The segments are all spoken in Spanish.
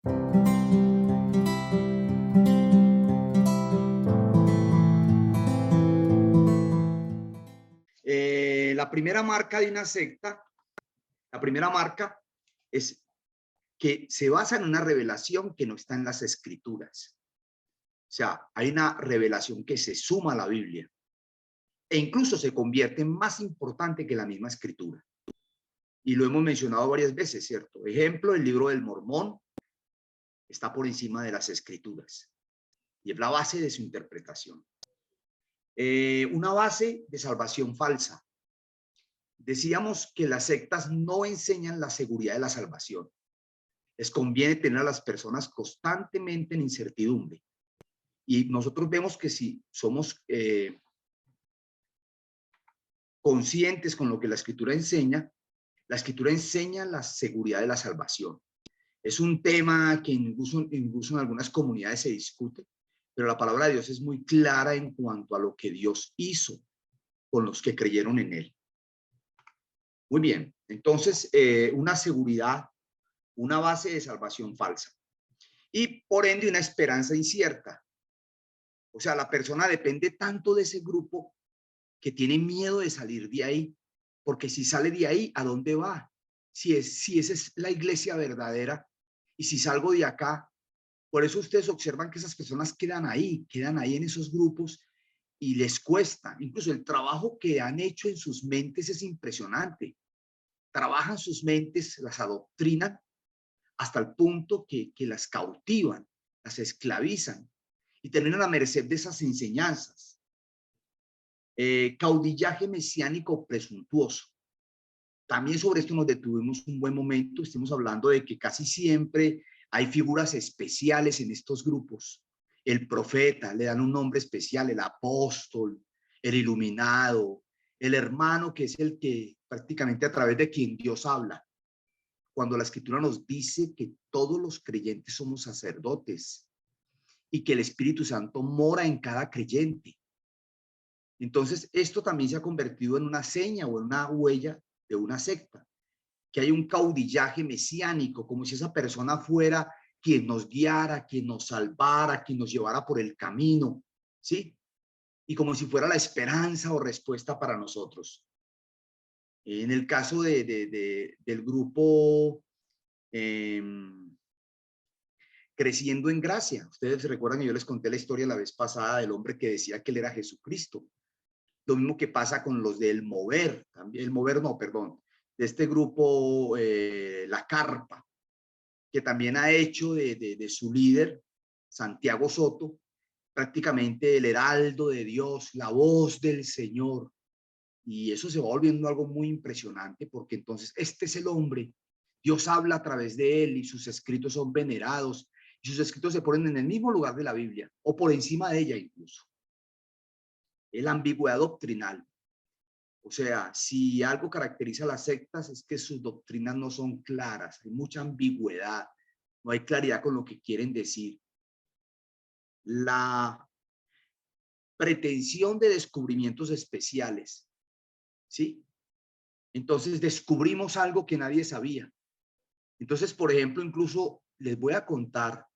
La primera marca de una secta, la primera marca es que se basa en una revelación que no está en las escrituras. O sea, hay una revelación que se suma a la Biblia e incluso se convierte en más importante que la misma escritura. Y lo hemos mencionado varias veces, ¿cierto? Ejemplo, el libro del Mormón está por encima de las escrituras y es la base de su interpretación. Una base de salvación falsa. Decíamos que las sectas no enseñan la seguridad de la salvación. Les conviene tener a las personas constantemente en incertidumbre. Y nosotros vemos que si somos conscientes con lo que la escritura enseña la seguridad de la salvación. Es un tema que incluso en algunas comunidades se discute, pero la palabra de Dios es muy clara en cuanto a lo que Dios hizo con los que creyeron en él. Muy bien, entonces una seguridad, una base de salvación falsa y por ende una esperanza incierta. O sea, la persona depende tanto de ese grupo que tiene miedo de salir de ahí, porque si sale de ahí, ¿a dónde va? Si esa es la iglesia verdadera y si salgo de acá, por eso ustedes observan que esas personas quedan ahí en esos grupos y les cuesta. Incluso el trabajo que han hecho en sus mentes es impresionante. Trabajan sus mentes, las adoctrinan hasta el punto que las cautivan, las esclavizan y terminan a merced de esas enseñanzas. Caudillaje mesiánico presuntuoso. También sobre esto nos detuvimos un buen momento. Estamos hablando de que casi siempre hay figuras especiales en estos grupos. El profeta, le dan un nombre especial, el apóstol, el iluminado, el hermano, que es el que prácticamente a través de quien Dios habla. Cuando la escritura nos dice que todos los creyentes somos sacerdotes y que el Espíritu Santo mora en cada creyente. Entonces, esto también se ha convertido en una seña o en una huella de una secta, que hay un caudillaje mesiánico, como si esa persona fuera quien nos guiara, quien nos salvara, quien nos llevara por el camino, ¿sí? Y como si fuera la esperanza o respuesta para nosotros. En el caso del grupo Creciendo en Gracia, ustedes recuerdan que yo les conté la historia la vez pasada del hombre que decía que él era Jesucristo. Lo mismo que pasa con los del Mover, también, el Mover no, perdón, de este grupo La Carpa, que también ha hecho de su líder, Santiago Soto, prácticamente el heraldo de Dios, la voz del Señor. Y eso se va volviendo algo muy impresionante porque entonces este es el hombre, Dios habla a través de él y sus escritos son venerados y sus escritos se ponen en el mismo lugar de la Biblia o por encima de ella incluso. La ambigüedad doctrinal. O sea, si algo caracteriza a las sectas es que sus doctrinas no son claras, hay mucha ambigüedad, no hay claridad con lo que quieren decir. La pretensión de descubrimientos especiales, ¿sí? Entonces descubrimos algo que nadie sabía. Entonces, por ejemplo, incluso les voy a contar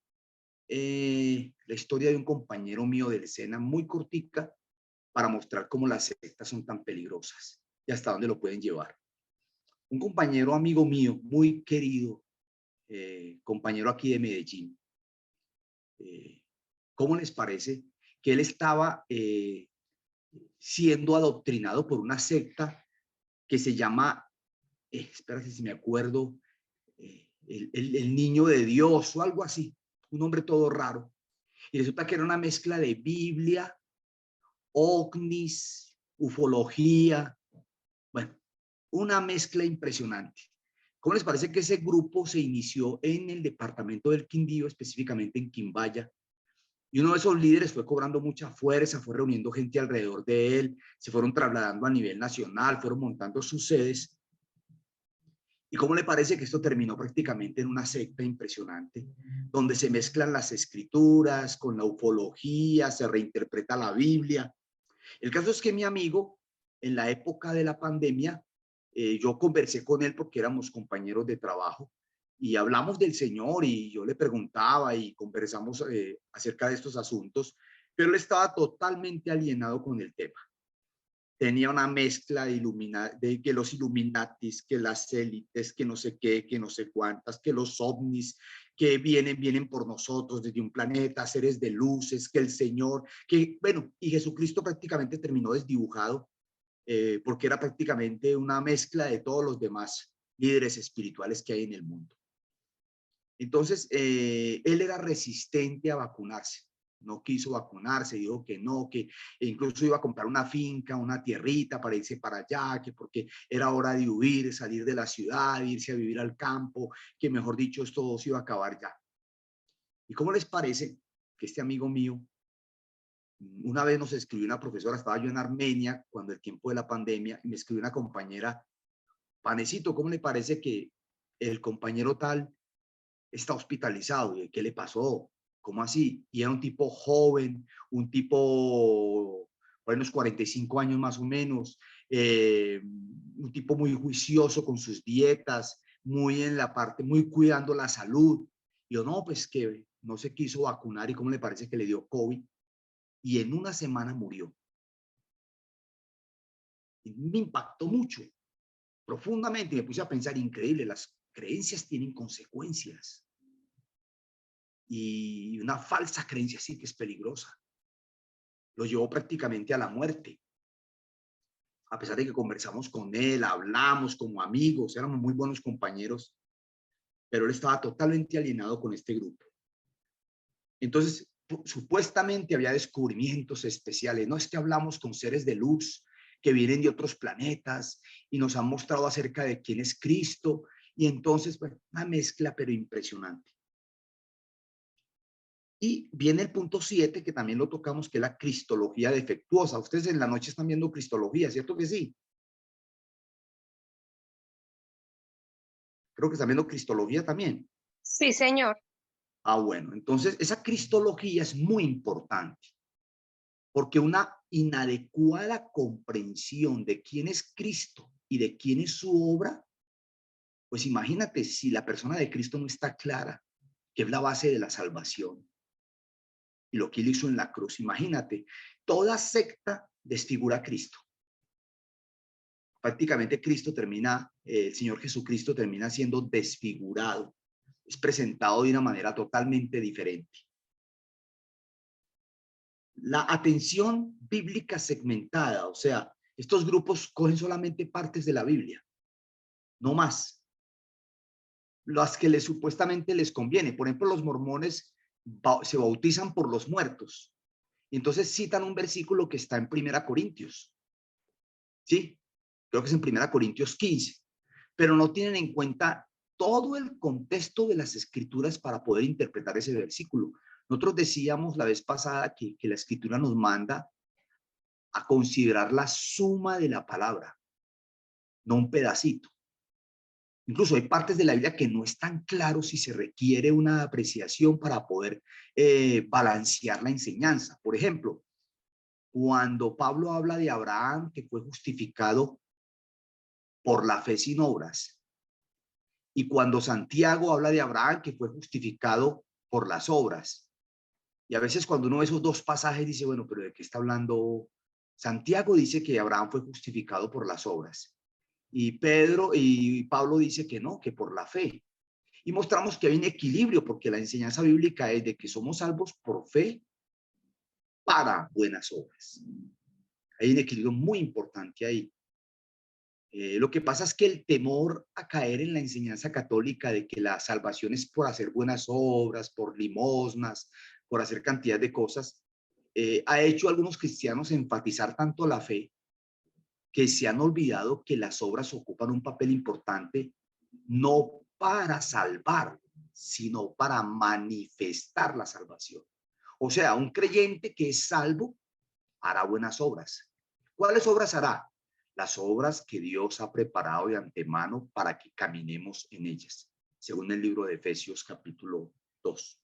la historia de un compañero mío del SENA, muy cortica, para mostrar cómo las sectas son tan peligrosas y hasta dónde lo pueden llevar. Un compañero amigo mío, muy querido, compañero aquí de Medellín, ¿cómo les parece que él estaba siendo adoctrinado por una secta que se llama, espérate si me acuerdo, el niño de Dios o algo así, un nombre todo raro? Y resulta que era una mezcla de Biblia, ovnis, ufología, bueno, una mezcla impresionante. ¿Cómo les parece que ese grupo se inició en el departamento del Quindío, específicamente en Quimbaya? Y uno de esos líderes fue cobrando mucha fuerza, fue reuniendo gente alrededor de él, se fueron trasladando a nivel nacional, fueron montando sus sedes. ¿Y cómo le parece que esto terminó prácticamente en una secta impresionante, donde se mezclan las escrituras con la ufología, se reinterpreta la Biblia? El caso es que mi amigo, en la época de la pandemia, yo conversé con él porque éramos compañeros de trabajo y hablamos del Señor y yo le preguntaba y conversamos acerca de estos asuntos, pero él estaba totalmente alienado con el tema. Tenía una mezcla de que los Illuminatis, que las élites, que no sé qué, que no sé cuántas, que los ovnis, que vienen por nosotros desde un planeta, seres de luces, que el Señor, que bueno, y Jesucristo prácticamente terminó desdibujado porque era prácticamente una mezcla de todos los demás líderes espirituales que hay en el mundo. Entonces, él era resistente a vacunarse. No quiso vacunarse, dijo que no, que incluso iba a comprar una finca, una tierrita para irse para allá, que porque era hora de huir, salir de la ciudad, irse a vivir al campo, que mejor dicho, esto se iba a acabar ya. ¿Y cómo les parece que este amigo mío, una vez nos escribió una profesora, estaba yo en Armenia cuando el tiempo de la pandemia, y me escribió una compañera, Panecito, ¿cómo le parece que el compañero tal está hospitalizado? ¿Y qué le pasó? ¿Cómo así? Y era un tipo joven, un tipo por unos 45 años más o menos, un tipo muy juicioso con sus dietas, muy en la parte, muy cuidando la salud. Y yo, no, pues que no se quiso vacunar y cómo le parece que le dio COVID y en una semana murió. Y me impactó mucho, profundamente, y me puse a pensar, increíble, las creencias tienen consecuencias. Y una falsa creencia sí que es peligrosa. Lo llevó prácticamente a la muerte. A pesar de que conversamos con él, hablamos como amigos, éramos muy buenos compañeros, pero él estaba totalmente alienado con este grupo. Entonces, supuestamente había descubrimientos especiales. No es que hablamos con seres de luz que vienen de otros planetas y nos han mostrado acerca de quién es Cristo. Y entonces, bueno, una mezcla, pero impresionante. Y viene el punto 7, que también lo tocamos, que es la cristología defectuosa. Ustedes en la noche están viendo cristología, ¿cierto que sí? Creo que están viendo cristología también. Sí, señor. Ah, bueno, entonces esa cristología es muy importante, porque una inadecuada comprensión de quién es Cristo y de quién es su obra, pues imagínate si la persona de Cristo no está clara, que es la base de la salvación y lo que él hizo en la cruz. Imagínate, toda secta desfigura a Cristo. Prácticamente Cristo termina, el Señor Jesucristo termina siendo desfigurado, es presentado de una manera totalmente diferente. La atención bíblica segmentada, o sea, estos grupos cogen solamente partes de la Biblia, no más, las que les supuestamente les conviene. Por ejemplo, los mormones se bautizan por los muertos. Y entonces citan un versículo que está en Primera Corintios. ¿Sí? Creo que es en Primera Corintios 15. Pero no tienen en cuenta todo el contexto de las escrituras para poder interpretar ese versículo. Nosotros decíamos la vez pasada que la escritura nos manda a considerar la suma de la palabra, no un pedacito. Incluso hay partes de la Biblia que no están claros si se requiere una apreciación para poder balancear la enseñanza. Por ejemplo, cuando Pablo habla de Abraham, que fue justificado por la fe sin obras, y cuando Santiago habla de Abraham, que fue justificado por las obras. Y a veces cuando uno ve esos dos pasajes dice, bueno, pero ¿de qué está hablando? Santiago dice que Abraham fue justificado por las obras. Y Pedro y Pablo dice que no, que por la fe. Y mostramos que hay un equilibrio, porque la enseñanza bíblica es de que somos salvos por fe para buenas obras. Hay un equilibrio muy importante ahí. Lo que pasa es que el temor a caer en la enseñanza católica de que la salvación es por hacer buenas obras, por limosnas, por hacer cantidad de cosas, ha hecho a algunos cristianos enfatizar tanto la fe que se han olvidado que las obras ocupan un papel importante no para salvar, sino para manifestar la salvación. O sea, un creyente que es salvo hará buenas obras. ¿Cuáles obras hará? Las obras que Dios ha preparado de antemano para que caminemos en ellas, según el libro de Efesios capítulo 2.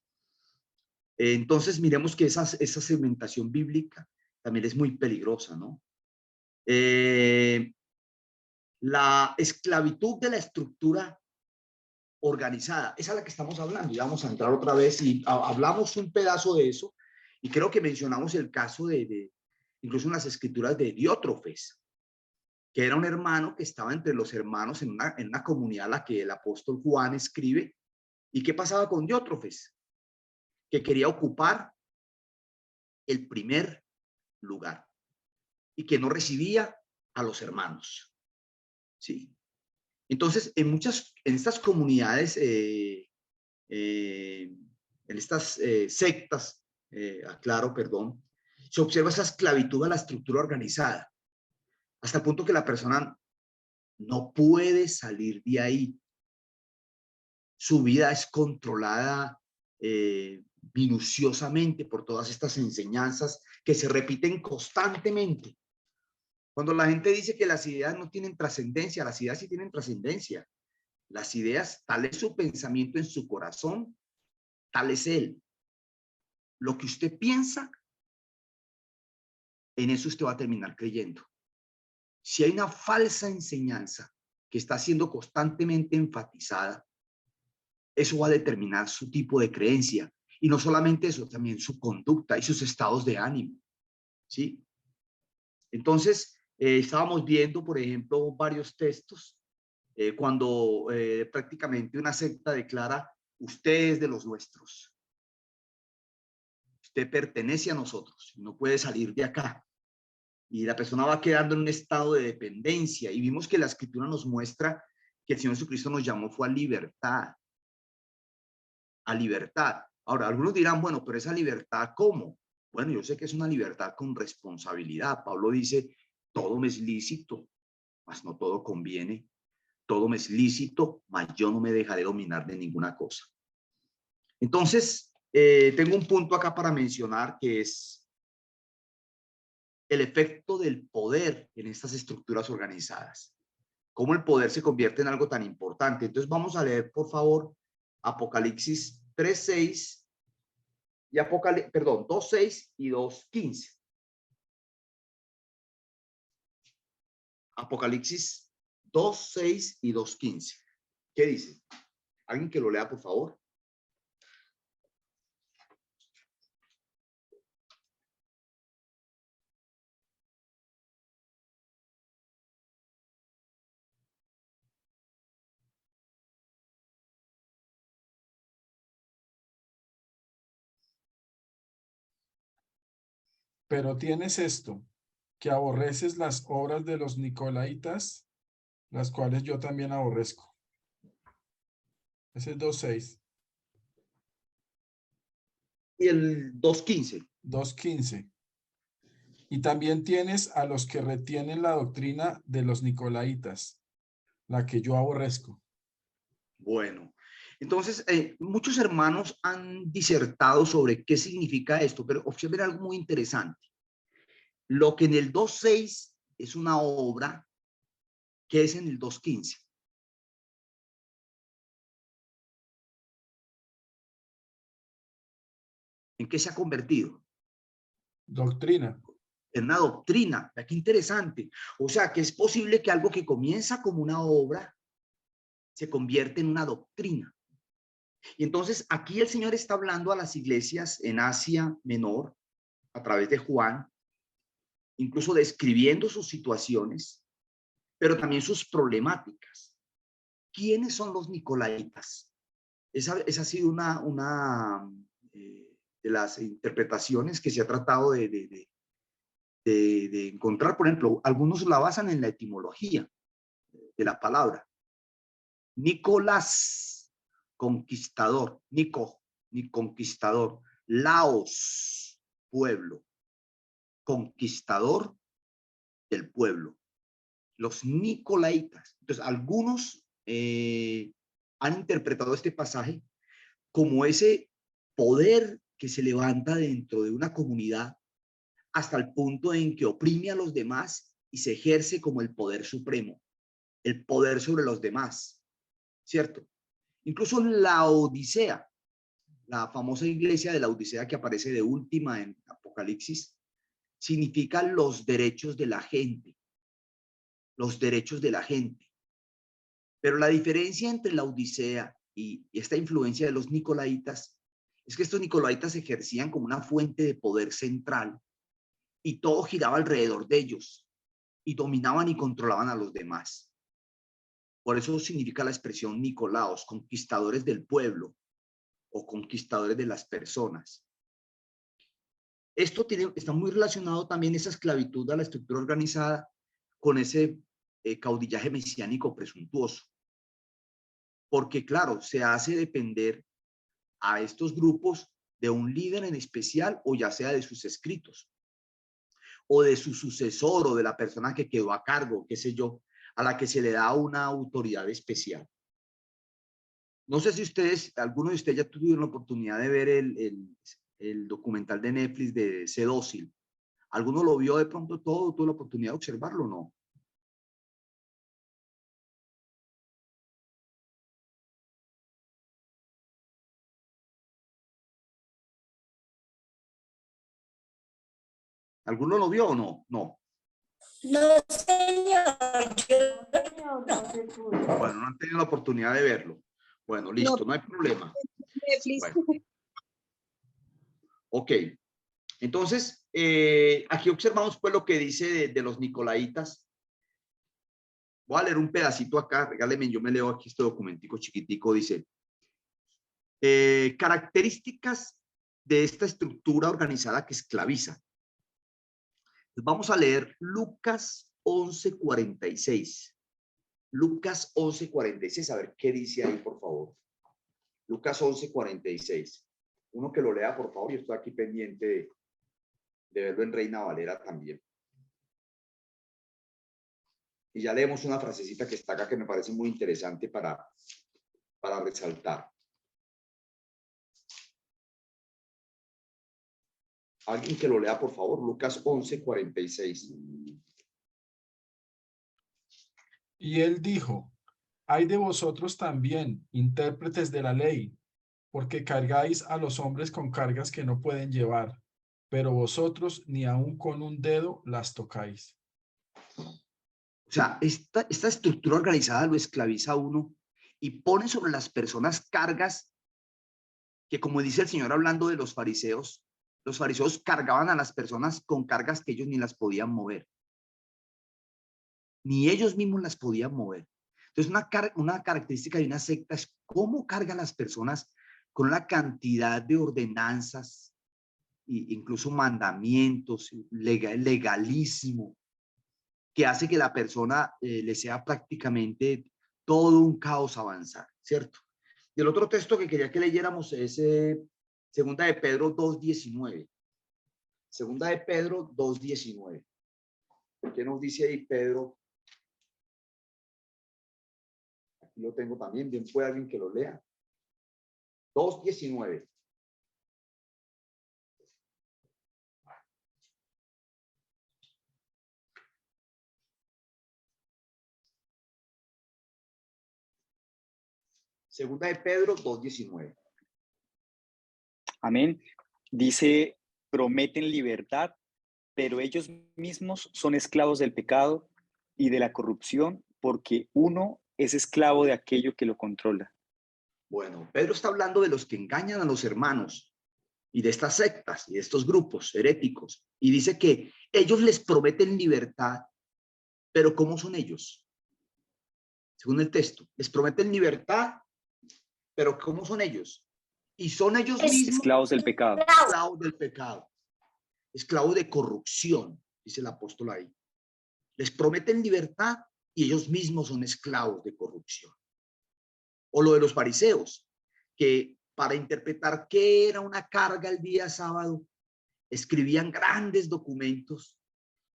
Entonces, miremos que esa segmentación bíblica también es muy peligrosa, ¿no? La esclavitud de la estructura organizada. Esa es la que estamos hablando. Y vamos a entrar otra vez y hablamos un pedazo de eso. Y creo que mencionamos el caso incluso en las escrituras de Diótrofes, que era un hermano que estaba entre los hermanos en una comunidad a la que el apóstol Juan escribe. ¿Y qué pasaba con Diótrofes? Que quería ocupar el primer lugar y que no recibía a los hermanos. ¿Sí? Entonces, en estas comunidades, en estas sectas, aclaro, perdón, se observa esa esclavitud a la estructura organizada, hasta el punto que la persona no puede salir de ahí. Su vida es controlada minuciosamente por todas estas enseñanzas que se repiten constantemente. Cuando la gente dice que las ideas no tienen trascendencia, las ideas sí tienen trascendencia. Las ideas, tal es su pensamiento en su corazón, tal es él. Lo que usted piensa, en eso usted va a terminar creyendo. Si hay una falsa enseñanza que está siendo constantemente enfatizada, eso va a determinar su tipo de creencia. Y no solamente eso, también su conducta y sus estados de ánimo. ¿Sí? Entonces, estábamos viendo, por ejemplo, varios textos cuando prácticamente una secta declara: usted es de los nuestros, usted pertenece a nosotros, no puede salir de acá. Y la persona va quedando en un estado de dependencia. Y vimos que la escritura nos muestra que el Señor Jesucristo nos llamó fue a libertad. A libertad. Ahora, algunos dirán, bueno, pero esa libertad, ¿cómo? Bueno, yo sé que es una libertad con responsabilidad. Pablo dice, todo me es lícito, mas no todo conviene. Todo me es lícito, mas yo no me dejaré dominar de ninguna cosa. Entonces, tengo un punto acá para mencionar, que es el efecto del poder en estas estructuras organizadas. Cómo el poder se convierte en algo tan importante. Entonces, vamos a leer, por favor, Apocalipsis 3:6 y 2:6 y 2:15. Apocalipsis 2:6 y 2:15. ¿Qué dice? ¿Alguien que lo lea, por favor? Pero tienes esto, que aborreces las obras de los Nicolaitas, las cuales yo también aborrezco. Ese es 2:6. Y el 2:15. 2:15. Y también tienes a los que retienen la doctrina de los Nicolaitas, la que yo aborrezco. Bueno, entonces muchos hermanos han disertado sobre qué significa esto, pero observen algo muy interesante. Lo que en el 2:6 es una obra, ¿qué es en el 2:15? ¿En qué se ha convertido? Doctrina. En una doctrina. Qué interesante. O sea, que es posible que algo que comienza como una obra se convierte en una doctrina. Y entonces aquí el Señor está hablando a las iglesias en Asia Menor a través de Juan, incluso describiendo sus situaciones, pero también sus problemáticas. ¿Quiénes son los nicolaitas? Esa ha sido una de las interpretaciones que se ha tratado de encontrar. Por ejemplo, algunos la basan en la etimología de la palabra. Nicolás, conquistador. Nico, ni conquistador. Laos, pueblo. Conquistador del pueblo. Los nicolaitas. Entonces, algunos han interpretado este pasaje como ese poder que se levanta dentro de una comunidad hasta el punto en que oprime a los demás y se ejerce como el poder supremo, el poder sobre los demás, ¿cierto? Incluso la Odisea, la famosa iglesia de la Odisea que aparece de última en Apocalipsis, significa los derechos de la gente, los derechos de la gente. Pero la diferencia entre la Odisea y esta influencia de los nicolaitas es que estos nicolaitas ejercían como una fuente de poder central y todo giraba alrededor de ellos y dominaban y controlaban a los demás. Por eso significa la expresión Nicolaos, conquistadores del pueblo o conquistadores de las personas. Esto está muy relacionado también, esa esclavitud a la estructura organizada, con ese caudillaje mesiánico presuntuoso. Porque claro, se hace depender a estos grupos de un líder en especial, o ya sea de sus escritos, o de su sucesor, o de la persona que quedó a cargo, qué sé yo, a la que se le da una autoridad especial. No sé si ustedes, alguno de ustedes ya tuvieron la oportunidad de ver el documental de Netflix de Sé Dócil. ¿Alguno lo vio de pronto todo? ¿Tuvo la oportunidad de observarlo o no? ¿Alguno lo vio o no? No. No, señor. Bueno, no han tenido la oportunidad de verlo. Bueno, listo, no hay problema. Bueno. Ok. Entonces, aquí observamos pues lo que dice de los nicolaitas. Voy a leer un pedacito acá, regálenme, yo me leo aquí este documentico chiquitico, dice, características de esta estructura organizada que esclaviza. Vamos a leer Lucas 11:46. Lucas 11:46, a ver qué dice ahí, por favor. Lucas 11:46. Uno que lo lea, por favor, yo estoy aquí pendiente de verlo en Reina Valera también. Y ya leemos una frasecita que está acá que me parece muy interesante para resaltar. Alguien que lo lea, por favor, Lucas 11:46. Y él dijo, hay de vosotros también, intérpretes de la ley, porque cargáis a los hombres con cargas que no pueden llevar, pero vosotros ni aun con un dedo las tocáis. O sea, esta estructura organizada lo esclaviza a uno y pone sobre las personas cargas que, como dice el Señor hablando de los fariseos cargaban a las personas con cargas que ellos ni las podían mover. Ni ellos mismos las podían mover. Entonces, una característica de una secta es cómo cargan las personas con una cantidad de ordenanzas, e incluso mandamientos, legalismo, que hace que la persona le sea prácticamente todo un caos avanzar, ¿cierto? Y el otro texto que quería que leyéramos es Segunda de Pedro 2:19. Segunda de Pedro 2:19. ¿Qué nos dice ahí Pedro? Aquí lo tengo también, bien puede alguien que lo lea. 2:19. Segunda de Pedro 2:19. Amén. Dice, prometen libertad, pero ellos mismos son esclavos del pecado y de la corrupción, porque uno es esclavo de aquello que lo controla. Bueno, Pedro está hablando de los que engañan a los hermanos y de estas sectas y de estos grupos heréticos. Y dice que ellos les prometen libertad, pero ¿cómo son ellos? Según el texto, les prometen libertad, pero ¿cómo son ellos? Y son ellos mismos esclavos del pecado. Esclavos del pecado. Esclavos de corrupción, dice el apóstol ahí. Les prometen libertad y ellos mismos son esclavos de corrupción. O lo de los fariseos, que para interpretar qué era una carga el día sábado, escribían grandes documentos.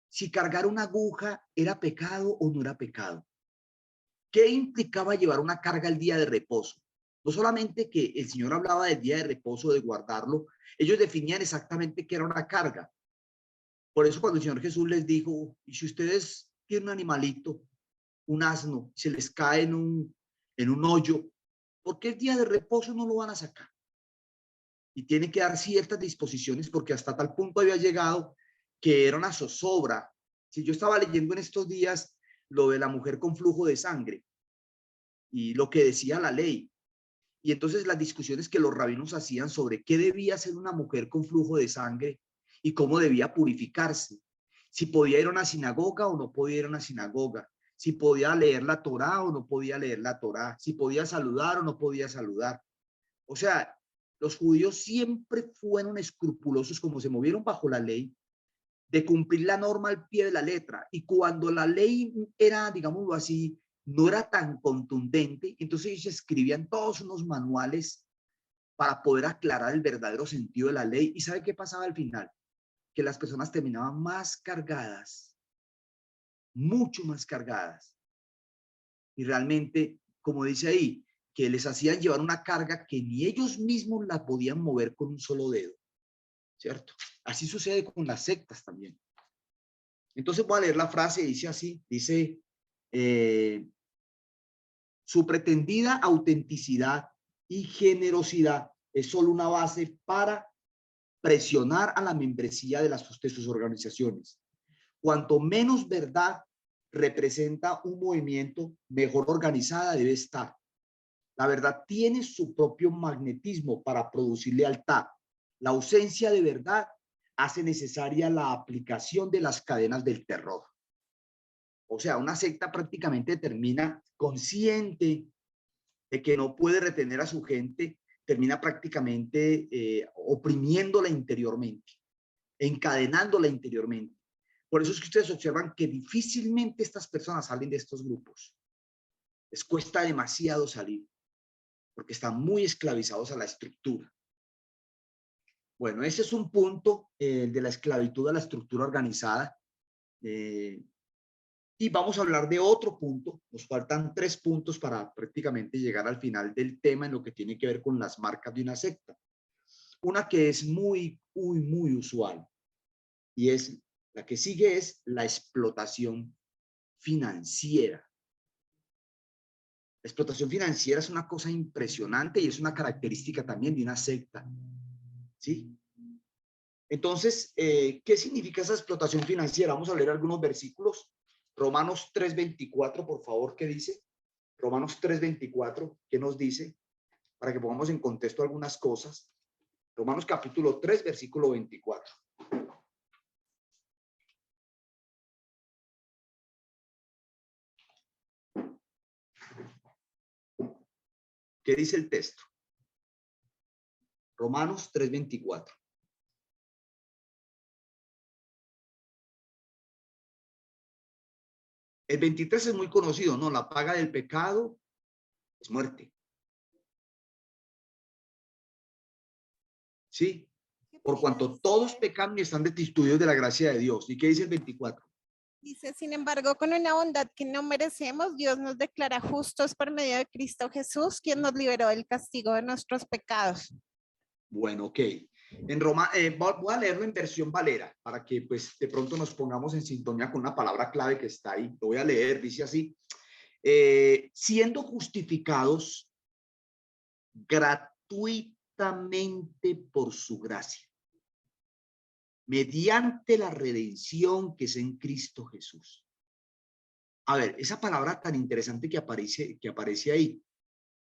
Si cargar una aguja era pecado o no era pecado. ¿Qué implicaba llevar una carga el día de reposo? No solamente que el Señor hablaba del día de reposo, de guardarlo, ellos definían exactamente qué era una carga. Por eso cuando el Señor Jesús les dijo, y si ustedes tienen un animalito, un asno, se les cae en un hoyo, ¿por qué el día de reposo no lo van a sacar? Y tienen que dar ciertas disposiciones porque hasta tal punto había llegado que era una zozobra. Si yo estaba leyendo en estos días lo de la mujer con flujo de sangre y lo que decía la ley, Y entonces las discusiones que los rabinos hacían sobre qué debía ser una mujer con flujo de sangre y cómo debía purificarse, si podía ir a una sinagoga o no podía ir a una sinagoga, si podía leer la Torá o no podía leer la Torá, si podía saludar o no podía saludar. O sea, los judíos siempre fueron escrupulosos, como se movieron bajo la ley, de cumplir la norma al pie de la letra. Y cuando la ley era, digámoslo así, no era tan contundente, entonces ellos escribían todos unos manuales para poder aclarar el verdadero sentido de la ley. ¿Y sabe qué pasaba al final? Que las personas terminaban más cargadas, mucho más cargadas. Y realmente, como dice ahí, que les hacían llevar una carga que ni ellos mismos la podían mover con un solo dedo, ¿cierto? Así sucede con las sectas también. Entonces voy a leer la frase, dice así, dice, su pretendida autenticidad y generosidad es solo una base para presionar a la membresía de sus organizaciones. Cuanto menos verdad representa un movimiento, mejor organizada debe estar. La verdad tiene su propio magnetismo para producir lealtad. La ausencia de verdad hace necesaria la aplicación de las cadenas del terror. O sea, una secta prácticamente termina consciente de que no puede retener a su gente, termina prácticamente oprimiéndola interiormente, encadenándola interiormente. Por eso es que ustedes observan que difícilmente estas personas salen de estos grupos. Les cuesta demasiado salir, porque están muy esclavizados a la estructura. Bueno, ese es un punto de la esclavitud a la estructura organizada. Y vamos a hablar de otro punto. Nos faltan 3 puntos para prácticamente llegar al final del tema en lo que tiene que ver con las marcas de una secta. Una que es muy usual y es la que sigue, es la explotación financiera. La explotación financiera es una cosa impresionante y es una característica también de una secta, ¿sí? Entonces, ¿qué significa esa explotación financiera? Vamos a leer algunos versículos. Romanos 3:24, por favor, ¿qué dice? Romanos 3:24, ¿qué nos dice? Para que pongamos en contexto algunas cosas. Romanos capítulo 3, versículo 24. ¿Qué dice el texto? Romanos 3:24. El 23 es muy conocido, ¿no? La paga del pecado es muerte. ¿Sí? Por cuanto todos pecan y están destituidos de la gracia de Dios. ¿Y qué dice el 24? Dice, sin embargo, con una bondad que no merecemos, Dios nos declara justos por medio de Cristo Jesús, quien nos liberó del castigo de nuestros pecados. Bueno, ok. En Roma, voy a leerlo en versión Valera para que pues de pronto nos pongamos en sintonía con una palabra clave que está ahí. Lo voy a leer, dice así. Siendo justificados gratuitamente por su gracia, mediante la redención que es en Cristo Jesús. A ver, esa palabra tan interesante que aparece ahí,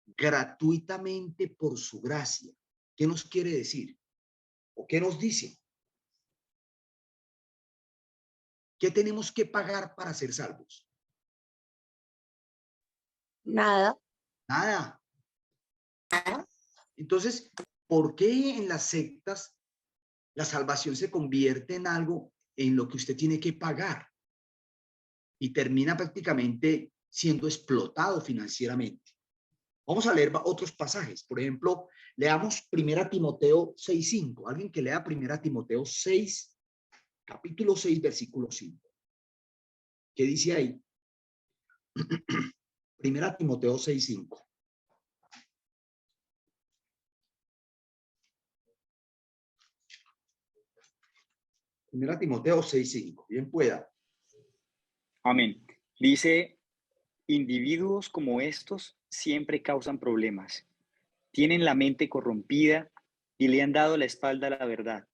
gratuitamente por su gracia, ¿qué nos quiere decir? ¿O qué nos dice? ¿Qué tenemos que pagar para ser salvos? Nada. Nada. Entonces, ¿por qué en las sectas la salvación se convierte en algo en lo que usted tiene que pagar? Y termina prácticamente siendo explotado financieramente. Vamos a leer otros pasajes. Por ejemplo, leamos 1 Timoteo 6:5. Alguien que lea 1 Timoteo 6, capítulo 6, versículo 5. ¿Qué dice ahí? 1 Timoteo 6:5. Primera Timoteo 6:5. Bien pueda. Amén. Dice, individuos como estos siempre causan problemas. Tienen la mente corrompida y le han dado la espalda a la verdad.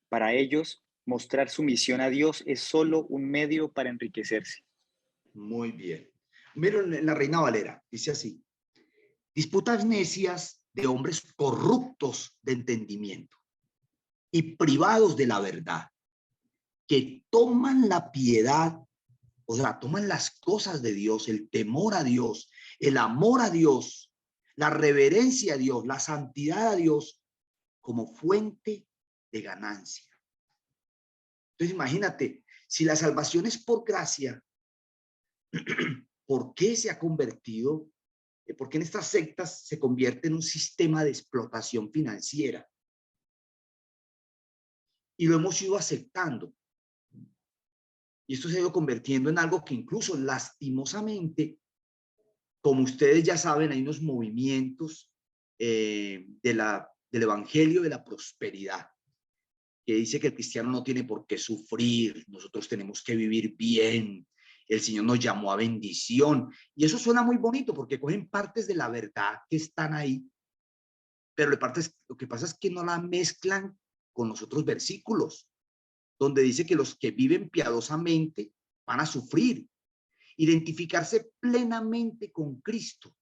Para ellos, mostrar sumisión a Dios es solo un medio para enriquecerse. Muy bien. Miren en la Reina Valera, dice así. Disputas necias de hombres corruptos de entendimiento y privados de la verdad, que toman la piedad, o sea, toman las cosas de Dios, el temor a Dios, el amor a Dios, la reverencia a Dios, la santidad a Dios como fuente de ganancia. Entonces imagínate, si la salvación es por gracia, ¿por qué se ha convertido? ¿Por qué en estas sectas se convierte en un sistema de explotación financiera? Y lo hemos ido aceptando. Y esto se ha ido convirtiendo en algo que incluso lastimosamente, como ustedes ya saben, hay unos movimientos del Evangelio de la Prosperidad, que dice que el cristiano no tiene por qué sufrir, nosotros tenemos que vivir bien, el Señor nos llamó a bendición. Y eso suena muy bonito porque cogen partes de la verdad que están ahí, pero lo que pasa es que no la mezclan con los otros versículos, donde dice que los que viven piadosamente van a sufrir. Identificarse plenamente con Cristo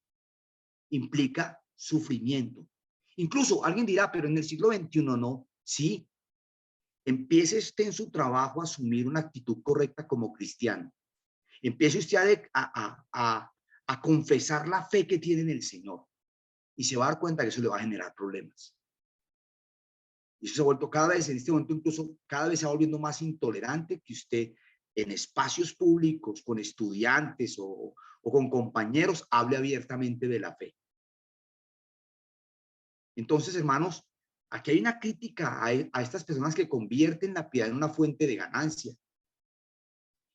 implica sufrimiento. Incluso alguien dirá, pero en el siglo XXI no. Sí, empiece usted en su trabajo a asumir una actitud correcta como cristiano. Empiece usted a confesar la fe que tiene en el Señor y se va a dar cuenta que eso le va a generar problemas. Y eso se ha vuelto cada vez, en este momento incluso cada vez se va volviendo más intolerante que usted en espacios públicos, con estudiantes o con compañeros, hable abiertamente de la fe. Entonces, hermanos, aquí hay una crítica a estas personas que convierten la piedad en una fuente de ganancia.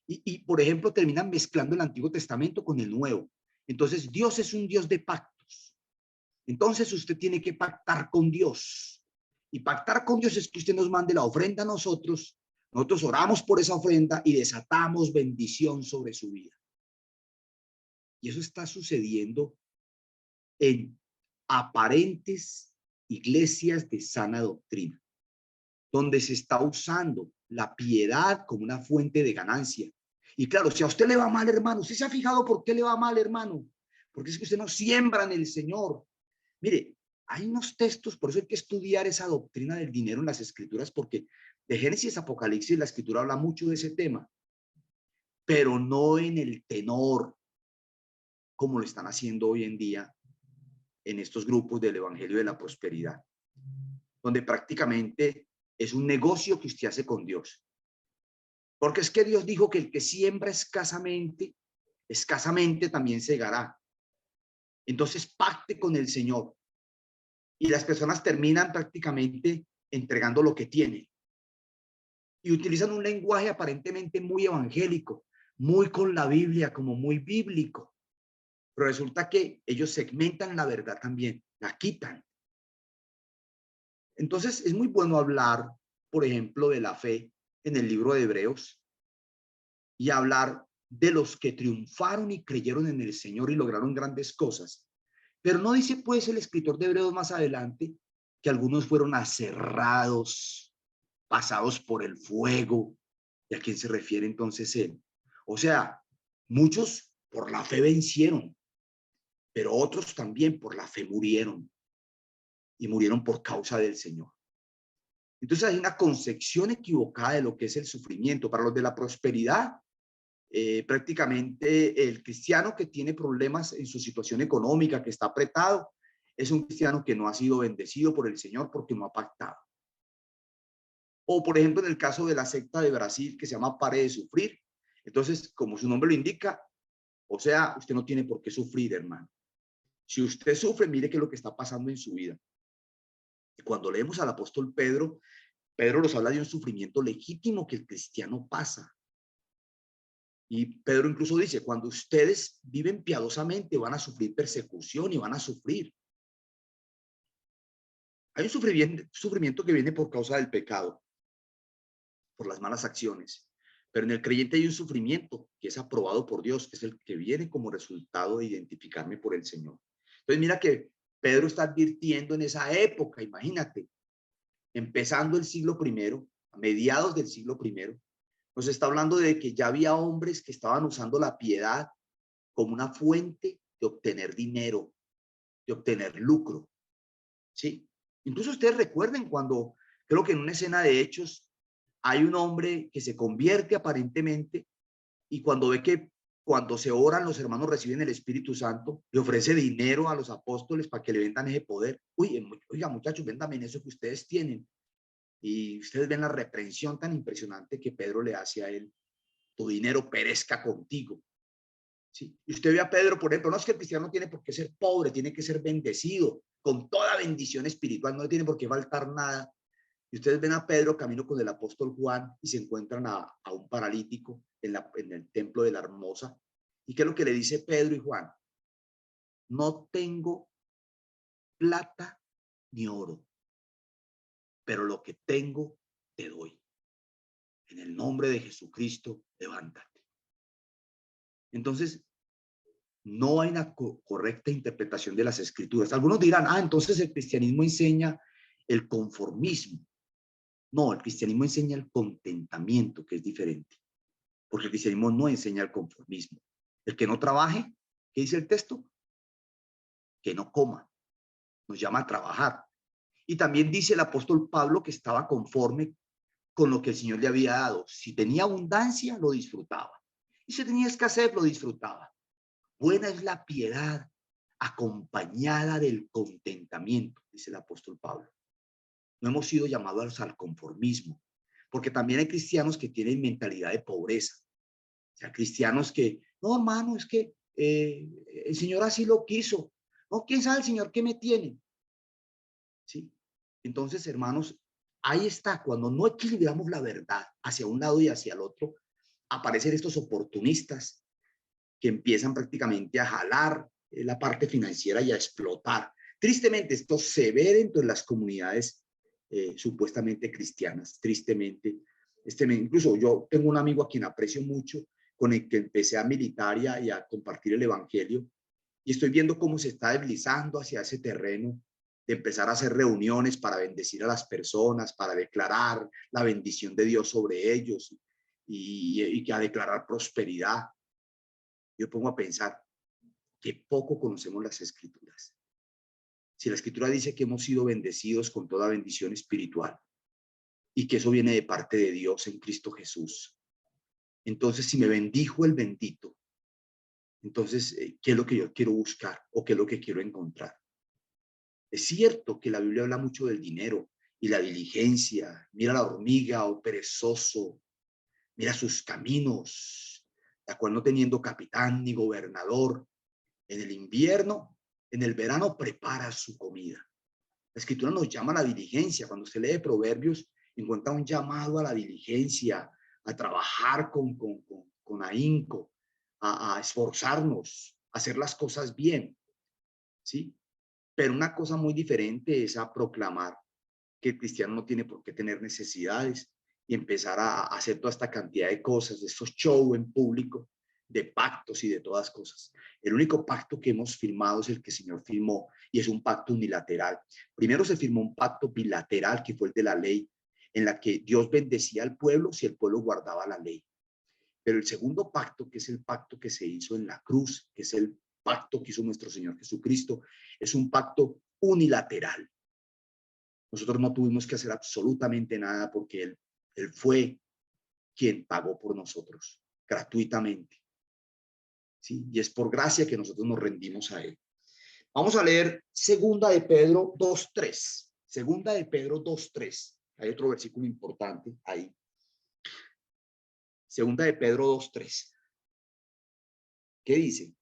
Y, por ejemplo, terminan mezclando el Antiguo Testamento con el Nuevo. Entonces, Dios es un Dios de pactos. Entonces, usted tiene que pactar con Dios. Y pactar con Dios es que usted nos mande la ofrenda a nosotros. Nosotros oramos por esa ofrenda y desatamos bendición sobre su vida. Y eso está sucediendo en aparentes iglesias de sana doctrina, donde se está usando la piedad como una fuente de ganancia. Y claro, si a usted le va mal, hermano, ¿usted se ha fijado por qué le va mal, hermano? Porque es que usted no siembra en el Señor. Mire, hay unos textos, por eso hay que estudiar esa doctrina del dinero en las Escrituras, porque de Génesis a Apocalipsis la Escritura habla mucho de ese tema, pero no en el tenor como lo están haciendo hoy en día en estos grupos del Evangelio de la Prosperidad, donde prácticamente es un negocio que usted hace con Dios. Porque es que Dios dijo que el que siembra escasamente, escasamente también segará. Entonces pacte con el Señor. Y las personas terminan prácticamente entregando lo que tienen. Y utilizan un lenguaje aparentemente muy evangélico, muy con la Biblia, como muy bíblico. Pero resulta que ellos segmentan la verdad también, la quitan. Entonces es muy bueno hablar, por ejemplo, de la fe en el libro de Hebreos y hablar de los que triunfaron y creyeron en el Señor y lograron grandes cosas. Pero no dice pues el escritor de Hebreos más adelante que algunos fueron aserrados, pasados por el fuego. ¿Y a quién se refiere entonces él? O sea, muchos por la fe vencieron, pero otros también por la fe murieron. Y murieron por causa del Señor. Entonces hay una concepción equivocada de lo que es el sufrimiento. Para los de la prosperidad, prácticamente el cristiano que tiene problemas en su situación económica, que está apretado, es un cristiano que no ha sido bendecido por el Señor porque no ha pactado. O por ejemplo en el caso de la secta de Brasil que se llama Pare de Sufrir. Entonces, como su nombre lo indica, o sea, usted no tiene por qué sufrir, hermano. Si usted sufre, mire qué es lo que está pasando en su vida. Y cuando leemos al apóstol Pedro, Pedro nos habla de un sufrimiento legítimo que el cristiano pasa. Y Pedro incluso dice, cuando ustedes viven piadosamente van a sufrir persecución y van a sufrir. Hay un sufrimiento que viene por causa del pecado, por las malas acciones. Pero en el creyente hay un sufrimiento que es aprobado por Dios, que es el que viene como resultado de identificarme por el Señor. Entonces mira que Pedro está advirtiendo en esa época, imagínate, empezando el siglo primero, a mediados del siglo primero, nos está hablando de que ya había hombres que estaban usando la piedad como una fuente de obtener dinero, de obtener lucro. ¿sí? Incluso ustedes recuerden cuando, creo que en una escena de Hechos, hay un hombre que se convierte aparentemente y cuando ve que cuando se oran los hermanos reciben el Espíritu Santo, le ofrece dinero a los apóstoles para que le vendan ese poder. Uy, oiga muchachos, véndame eso que ustedes tienen. Y ustedes ven la reprensión tan impresionante que Pedro le hace a él. Tu dinero perezca contigo. ¿Sí? Y usted ve a Pedro, por ejemplo, no es que el cristiano no tiene por qué ser pobre, tiene que ser bendecido, con toda bendición espiritual, no le tiene por qué faltar nada. Y ustedes ven a Pedro camino con el apóstol Juan y se encuentran a un paralítico en el templo de la Hermosa. ¿Y qué es lo que le dice Pedro y Juan? No tengo plata ni oro, pero lo que tengo te doy. En el nombre de Jesucristo, levántate. Entonces, no hay una correcta interpretación de las escrituras. Algunos dirán, entonces el cristianismo enseña el conformismo. No, el cristianismo enseña el contentamiento, que es diferente. Porque el cristianismo no enseña el conformismo. El que no trabaje, ¿qué dice el texto? Que no coma. Nos llama a trabajar. Y también dice el apóstol Pablo que estaba conforme con lo que el Señor le había dado. Si tenía abundancia, lo disfrutaba. Y si tenía escasez, lo disfrutaba. Buena es la piedad acompañada del contentamiento, dice el apóstol Pablo. No hemos sido llamados al conformismo, porque también hay cristianos que tienen mentalidad de pobreza. O sea, cristianos que, no, hermano, es que el Señor así lo quiso. No, ¿quién sabe el Señor qué me tiene? ¿Sí? Entonces, hermanos, ahí está, cuando no equilibramos la verdad hacia un lado y hacia el otro, aparecen estos oportunistas que empiezan prácticamente a jalar la parte financiera y a explotar. Tristemente, esto se ve dentro de las comunidades supuestamente cristianas, tristemente. Incluso yo tengo un amigo a quien aprecio mucho, con el que empecé a militar y a compartir el evangelio, y estoy viendo cómo se está deslizando hacia ese terreno de empezar a hacer reuniones para bendecir a las personas, para declarar la bendición de Dios sobre ellos y a declarar prosperidad. Yo pongo a pensar que poco conocemos las escrituras. Si la escritura dice que hemos sido bendecidos con toda bendición espiritual y que eso viene de parte de Dios en Cristo Jesús, entonces si me bendijo el bendito, entonces, ¿qué es lo que yo quiero buscar o qué es lo que quiero encontrar? Es cierto que la Biblia habla mucho del dinero y la diligencia. Mira la hormiga, oh perezoso, mira sus caminos, la cual no teniendo capitán ni gobernador, en el invierno, en el verano prepara su comida. La escritura nos llama a la diligencia. Cuando usted lee Proverbios, encuentra un llamado a la diligencia, a trabajar con ahínco, a esforzarnos, a hacer las cosas bien, ¿sí? Pero una cosa muy diferente es a proclamar que el cristiano no tiene por qué tener necesidades y empezar a hacer toda esta cantidad de cosas, de estos shows en público, de pactos y de todas cosas. El único pacto que hemos firmado es el que el Señor firmó y es un pacto unilateral. Primero se firmó un pacto bilateral que fue el de la ley, en la que Dios bendecía al pueblo si el pueblo guardaba la ley. Pero el segundo pacto, que es el pacto que se hizo en la cruz, que es el pacto que hizo nuestro Señor Jesucristo, es un pacto unilateral. Nosotros no tuvimos que hacer absolutamente nada porque Él fue quien pagó por nosotros gratuitamente. ¿Sí? Y es por gracia que nosotros nos rendimos a Él. Vamos a leer Segunda de Pedro 2:3. Segunda de Pedro 2:3. Hay otro versículo importante ahí. Segunda de Pedro 2:3. ¿Qué dice?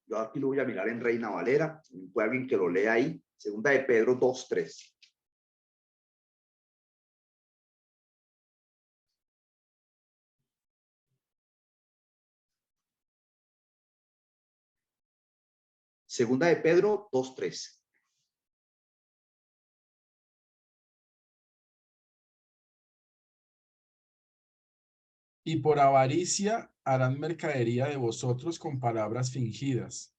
Yo aquí lo voy a mirar en Reina Valera. ¿Puede alguien que lo lea ahí? Segunda de Pedro 2:3. Segunda de Pedro 2:3. Y por avaricia harán mercadería de vosotros con palabras fingidas.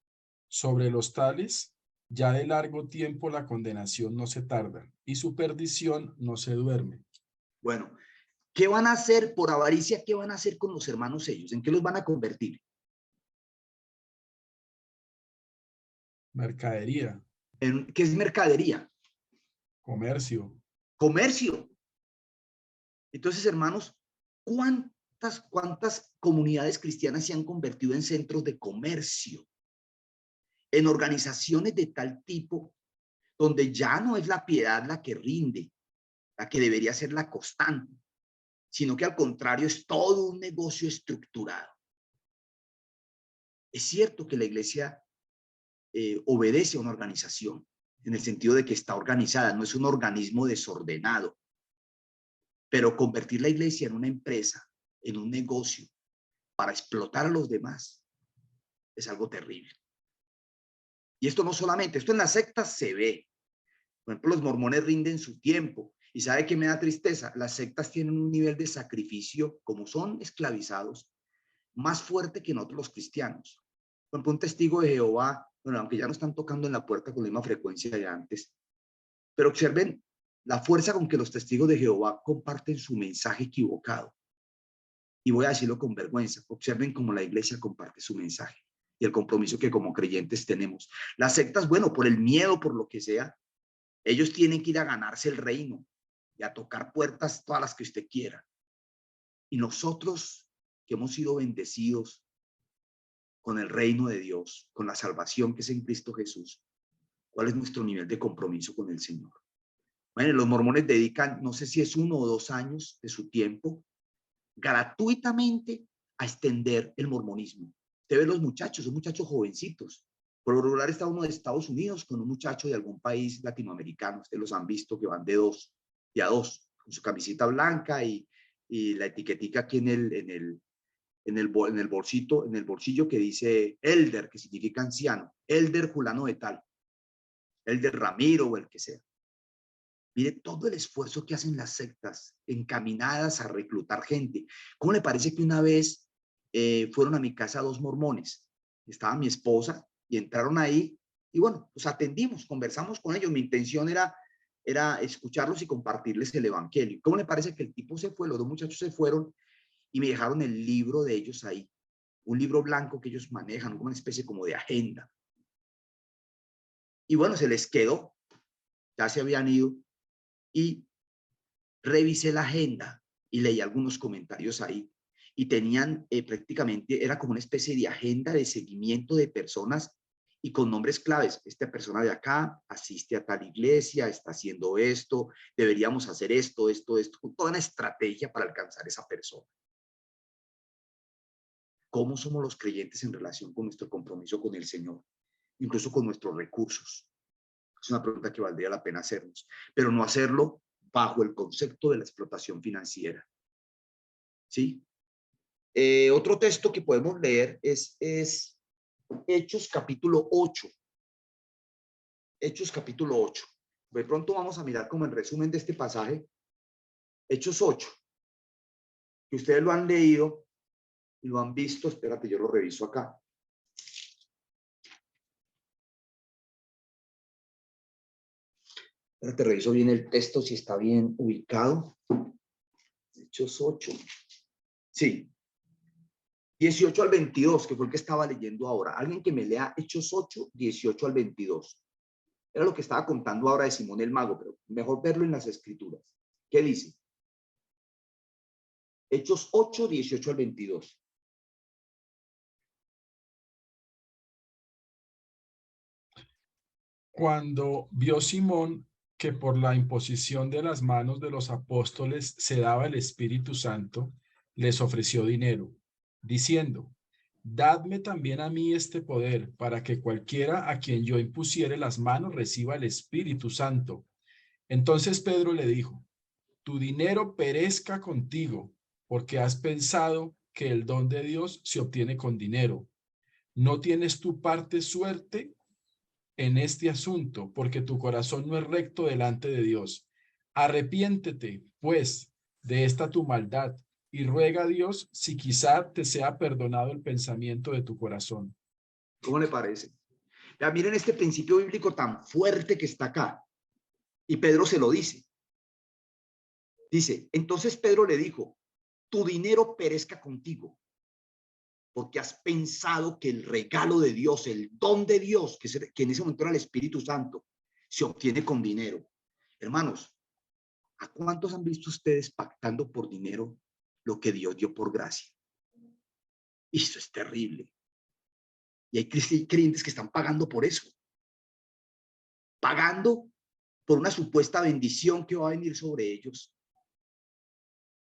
Sobre los tales, ya de largo tiempo la condenación no se tarda y su perdición no se duerme. Bueno, ¿qué van a hacer por avaricia? ¿Qué van a hacer con los hermanos ellos? ¿En qué los van a convertir? Mercadería. ¿Qué es mercadería? Comercio. Comercio. Entonces, hermanos, ¿cuántas comunidades cristianas se han convertido en centros de comercio? En organizaciones de tal tipo, donde ya no es la piedad la que rinde, la que debería ser la constante, sino que al contrario es todo un negocio estructurado. Es cierto que la iglesia obedece a una organización, en el sentido de que está organizada, no es un organismo desordenado, pero convertir la iglesia en una empresa, en un negocio, para explotar a los demás, es algo terrible. Y esto no solamente, esto en las sectas se ve. Por ejemplo, los mormones rinden su tiempo. ¿Y sabe qué me da tristeza? Las sectas tienen un nivel de sacrificio, como son esclavizados, más fuerte que nosotros los cristianos. Por ejemplo, un testigo de Jehová, bueno, aunque ya no están tocando en la puerta con la misma frecuencia de antes, pero observen la fuerza con que los testigos de Jehová comparten su mensaje equivocado. Y voy a decirlo con vergüenza, observen cómo la iglesia comparte su mensaje y el compromiso que como creyentes tenemos. Las sectas, bueno, por el miedo, por lo que sea, ellos tienen que ir a ganarse el reino y a tocar puertas todas las que usted quiera. Y nosotros que hemos sido bendecidos con el reino de Dios, con la salvación que es en Cristo Jesús, ¿cuál es nuestro nivel de compromiso con el Señor? Bueno, los mormones dedican, no sé si es 1 o 2 años de su tiempo, gratuitamente a extender el mormonismo. Usted ve los muchachos, son muchachos jovencitos. Por lo regular está uno de Estados Unidos con un muchacho de algún país latinoamericano. Ustedes los han visto que van de 2 y a 2, con su camiseta blanca y la etiquetica aquí en el bolsillo que dice Elder, que significa anciano. Elder fulano de tal. Elder Ramiro o el que sea. Mire todo el esfuerzo que hacen las sectas encaminadas a reclutar gente. ¿Cómo le parece que una vez fueron a mi casa 2 mormones? Estaba mi esposa y entraron ahí y bueno, pues atendimos, conversamos con ellos. Mi intención era escucharlos y compartirles el evangelio. ¿Cómo le parece que el tipo se fue? Los 2 muchachos se fueron y me dejaron el libro de ellos ahí. Un libro blanco que ellos manejan, como una especie como de agenda. Y bueno, se les quedó. Ya se habían ido. Y revisé la agenda y leí algunos comentarios ahí y tenían prácticamente, era como una especie de agenda de seguimiento de personas y con nombres claves. Esta persona de acá asiste a tal iglesia, está haciendo esto, deberíamos hacer esto, con toda una estrategia para alcanzar esa persona. ¿Cómo somos los creyentes en relación con nuestro compromiso con el Señor? Incluso con nuestros recursos. Es una pregunta que valdría la pena hacernos, pero no hacerlo bajo el concepto de la explotación financiera. ¿Sí? Otro texto que podemos leer es Hechos capítulo 8. Hechos capítulo 8. De pronto vamos a mirar como el resumen de este pasaje. Hechos 8. Que ustedes lo han leído y lo han visto. Espérate, yo lo reviso acá. Espérate, reviso bien el texto si está bien ubicado. Hechos 8. Sí. 18 al 22, que fue el que estaba leyendo ahora. Alguien que me lea Hechos 8, 18 al 22. Era lo que estaba contando ahora de Simón el Mago, pero mejor verlo en las Escrituras. ¿Qué dice? Hechos 8, 18 al 22. Cuando vio Simón que por la imposición de las manos de los apóstoles se daba el Espíritu Santo, les ofreció dinero, diciendo: dadme también a mí este poder, para que cualquiera a quien yo impusiere las manos reciba el Espíritu Santo. Entonces Pedro le dijo: tu dinero perezca contigo, porque has pensado que el don de Dios se obtiene con dinero. ¿No tienes tu parte suerte en este asunto, porque tu corazón no es recto delante de Dios? Arrepiéntete, pues, de esta tu maldad, y ruega a Dios si quizá te sea perdonado el pensamiento de tu corazón. ¿Cómo le parece? Ya miren este principio bíblico tan fuerte que está acá. Y Pedro se lo dice. Dice, entonces Pedro le dijo: tu dinero perezca contigo. porque has pensado que el regalo de Dios, el don de Dios, que en ese momento era el Espíritu Santo, se obtiene con dinero. Hermanos, ¿a cuántos han visto ustedes pactando por dinero lo que Dios dio por gracia? Y eso es terrible. Y hay creyentes que están pagando por eso. Pagando por una supuesta bendición que va a venir sobre ellos.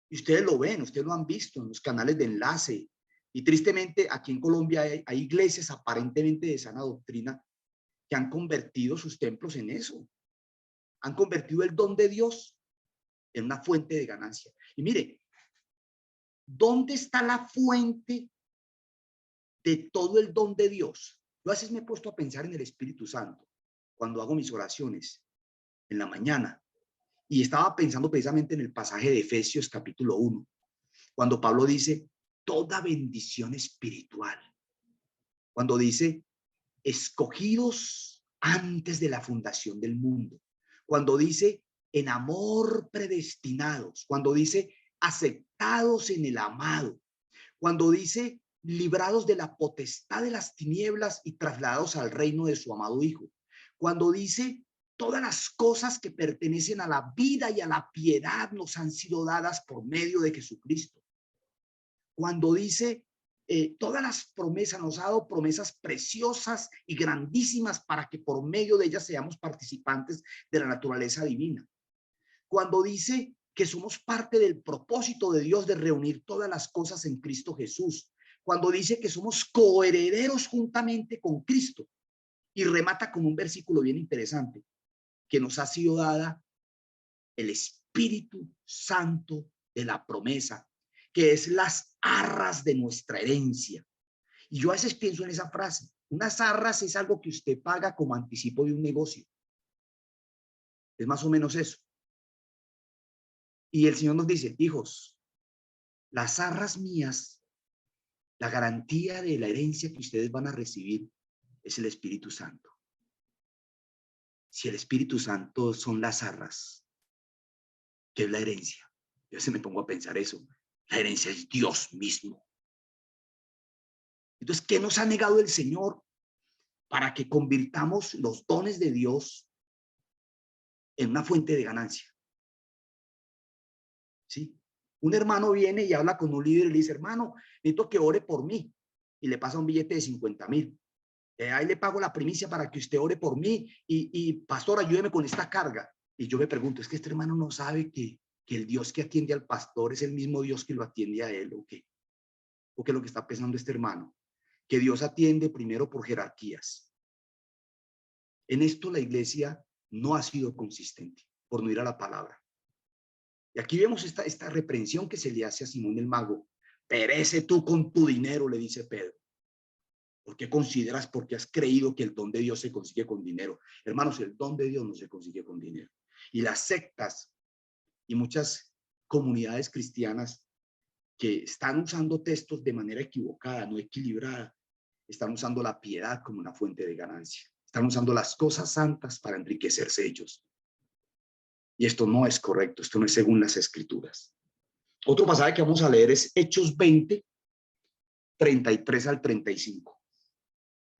Y ustedes lo ven, ustedes lo han visto en los canales de enlace. Y tristemente aquí en Colombia hay iglesias aparentemente de sana doctrina que han convertido sus templos en eso. Han convertido el don de Dios en una fuente de ganancia. Y mire, ¿dónde está la fuente de todo el don de Dios? Yo a veces me he puesto a pensar en el Espíritu Santo cuando hago mis oraciones en la mañana. Y estaba pensando precisamente en el pasaje de Efesios capítulo 1, cuando Pablo dice, toda bendición espiritual. Cuando dice, escogidos antes de la fundación del mundo. Cuando dice, en amor predestinados. Cuando dice, aceptados en el amado. Cuando dice, librados de la potestad de las tinieblas y trasladados al reino de su amado Hijo. Cuando dice, todas las cosas que pertenecen a la vida y a la piedad nos han sido dadas por medio de Jesucristo. Cuando dice, todas las promesas, nos ha dado promesas preciosas y grandísimas para que por medio de ellas seamos participantes de la naturaleza divina. Cuando dice que somos parte del propósito de Dios de reunir todas las cosas en Cristo Jesús. Cuando dice que somos coherederos juntamente con Cristo. Y remata con un versículo bien interesante, que nos ha sido dada el Espíritu Santo de la promesa, que es las arras de nuestra herencia. Y yo a veces pienso en esa frase. Unas arras es algo que usted paga como anticipo de un negocio. Es más o menos eso. Y el Señor nos dice, hijos, las arras mías, la garantía de la herencia que ustedes van a recibir es el Espíritu Santo. Si el Espíritu Santo son las arras, ¿qué es la herencia? Yo se me pongo a pensar eso. La herencia es Dios mismo. Entonces, ¿qué nos ha negado el Señor para que convirtamos los dones de Dios en una fuente de ganancia? ¿Sí? Un hermano viene y habla con un líder y le dice, hermano, necesito que ore por mí. Y le pasa un billete de 50,000. Ahí le pago la primicia para que usted ore por mí. Y pastor, ayúdeme con esta carga. Y yo me pregunto, ¿es que este hermano no sabe que el Dios que atiende al pastor es el mismo Dios que lo atiende a él? ¿O qué? ¿O qué es lo que está pensando este hermano? Que Dios atiende primero por jerarquías. En esto la iglesia no ha sido consistente, por no ir a la palabra. Y aquí vemos esta reprensión que se le hace a Simón el mago. Perece tú con tu dinero, le dice Pedro. ¿Por qué consideras, porque has creído que el don de Dios se consigue con dinero? Hermanos, el don de Dios no se consigue con dinero. Y las sectas y muchas comunidades cristianas que están usando textos de manera equivocada, no equilibrada, están usando la piedad como una fuente de ganancia. Están usando las cosas santas para enriquecerse ellos. Y esto no es correcto, esto no es según las Escrituras. Otro pasaje que vamos a leer es Hechos 20, 33 al 35.